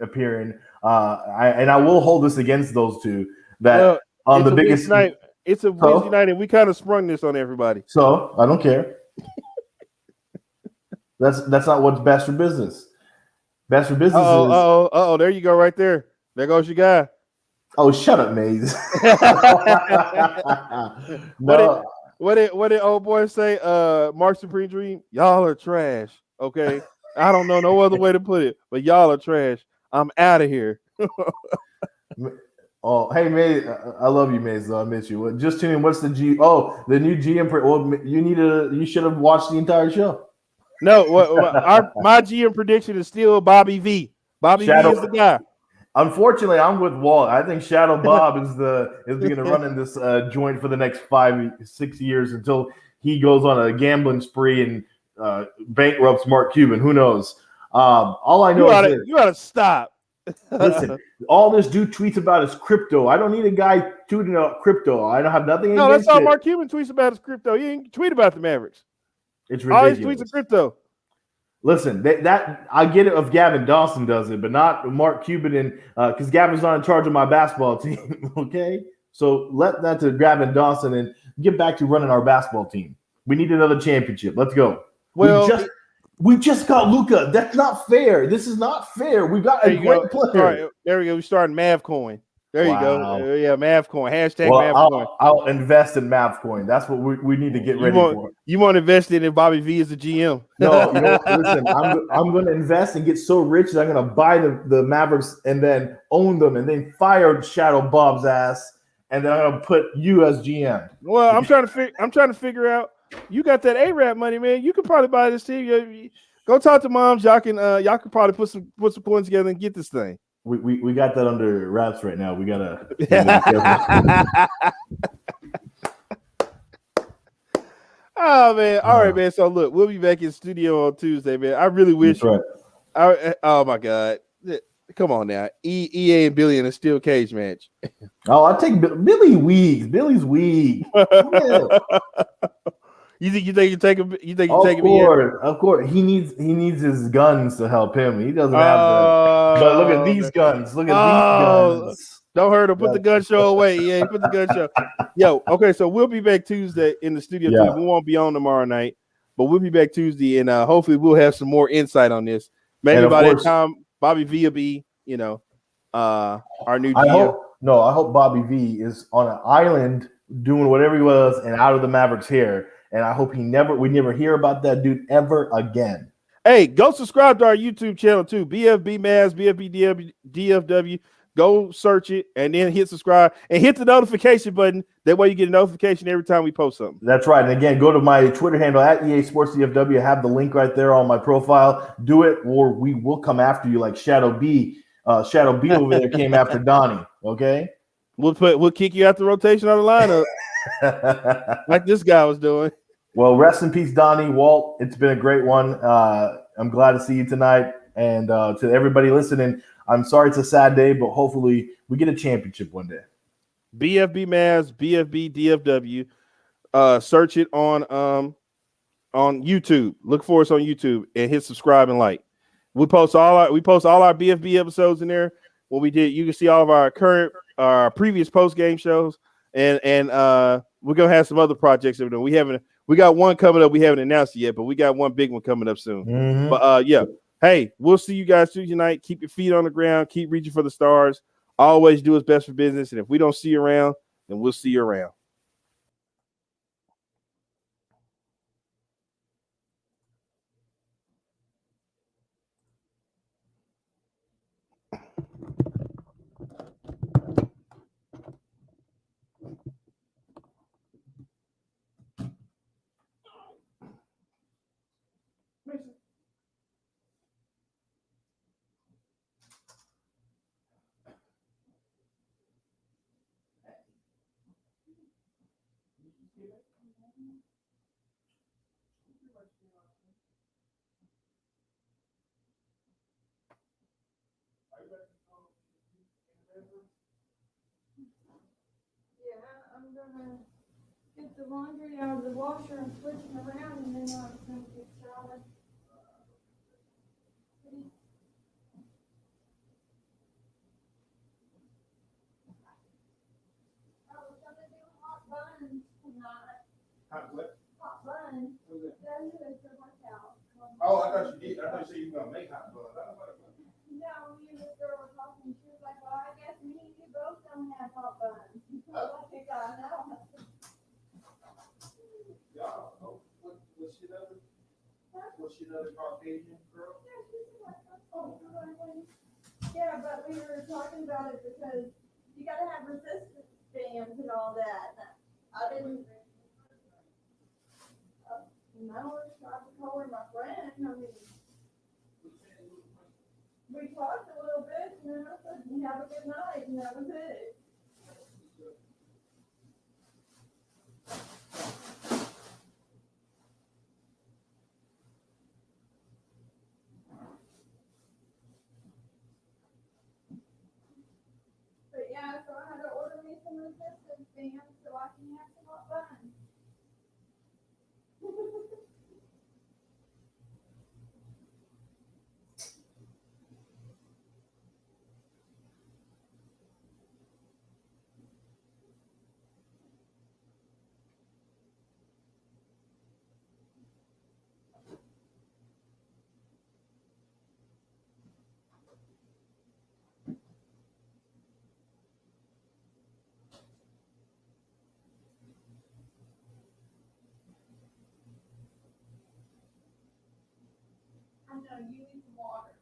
appearing. I will hold this against those two. That on the biggest night. It's a Wednesday night, and we kind of sprung this on everybody. So I don't care. That's not what's best for business. Best for business is. Oh, there you go, right there. There goes your guy. Oh, shut up, Maze. No. What did old boy say? Mark Supreme Dream, y'all are trash. Okay, I don't know no other way to put it, but y'all are trash. I'm out of here. Oh, hey, Maze, I love you, Maze. Though I miss you. Just tune in. What's the G? Oh, the new GM. Well, you should have watched the entire show. No, my GM prediction is still Bobby V. Bobby V is the guy. Unfortunately, I'm with Walt. I think Shadow Bob is going to run in this joint for the next 5-6 years until he goes on a gambling spree and bankrupts Mark Cuban. Who knows? All I know is you gotta stop. Listen, all this dude tweets about is crypto. I don't need a guy tweeting about crypto. I don't have nothing. No, that's all Mark Cuban tweets about is crypto. He ain't tweet about the Mavericks. It's ridiculous. All his tweets are crypto. Listen, that I get it if Gavin Dawson does it, but not Mark Cuban, and because Gavin's not in charge of my basketball team. Okay, so let that to Gavin Dawson and get back to running our basketball team. We need another championship. Let's go. Well, we just got Luka. That's not fair. This is not fair. We got a great player. All right, there we go. We starting Mavcoin. There you go. Yeah, Mavcoin. Hashtag Mavcoin. I'll invest in Mavcoin. That's what we need to get ready for. You want to invest in Bobby V as the GM? No, listen. I'm going to invest and get so rich that I'm going to buy the Mavericks and then own them and then fire Shadow Bob's ass and then I'm going to put you as GM. Well, I'm trying to figure out. You got that A-Rap money, man. You could probably buy this team. Go talk to moms. Y'all can probably put some coins together and get this thing. We got that under wraps right now. We gotta. Oh man! All right, man. So look, we'll be back in studio on Tuesday, man. I really wish. Right. Oh my God! Come on now, EA and Billy in a steel cage match. Oh, I take Billy weak. Billy's weak. Yeah. You think you take him? You think you take him? Of course. He needs his guns to help him. He doesn't have But look at these guns. Look at these guns. Don't hurt him. Put the gun show away. Yeah, put the gun show. Yo, okay. So we'll be back Tuesday in the studio. Yeah. We won't be on tomorrow night, but we'll be back Tuesday, and hopefully we'll have some more insight on this. Maybe by that time, Bobby V will be, our new GM. I hope Bobby V is on an island doing whatever he was and out of the Mavericks hair. And I hope we never hear about that dude ever again. Hey, go subscribe to our YouTube channel too. BFB Mavs, BFB DFW. Go search it and then hit subscribe and hit the notification button. That way you get a notification every time we post something. That's right. And again, go to my Twitter handle at EA Sports DFW. Have the link right there on my profile. Do it, or we will come after you like Shadow B. Shadow B over there came after Donnie. Okay. We'll kick you out the rotation on the lineup like this guy was doing. Well, rest in peace, Donnie. Walt, it's been a great one. I'm glad to see you tonight. And to everybody listening, I'm sorry it's a sad day, but hopefully we get a championship one day. BFB Mavs, BFB DFW. Search it on YouTube. Look for us on YouTube and hit subscribe and like. We post all our BFB episodes in there. What we did, you can see all of our previous post game shows, and we're gonna have some other projects that we're doing. We got one coming up. We haven't announced it yet, but we got one big one coming up soon. Mm-hmm. But yeah, hey, we'll see you guys Tuesday night. Keep your feet on the ground. Keep reaching for the stars. Always do what's best for business. And if we don't see you around, then we'll see you around. Yeah, I'm gonna get the laundry out of the washer and switch them around, and then I'm gonna get started. I was gonna do hot buns tonight. Hot buns. That's good for my house. Oh, I thought you did. I thought you said you were gonna make hot buns. No, me and this girl were talking. She was like, "Well, I guess me and you both don't have hot buns." I think I know. What's your other Caucasian girl? Yeah, but we were talking about it because you gotta have resistance bands and all that. I didn't. No, I tried to call her my friend. I mean, we talked a little bit, and then I said, "You have a good night," and that was it. But yeah, so I had to order me some resistance bands so I can have some hot buns. I know you need some water.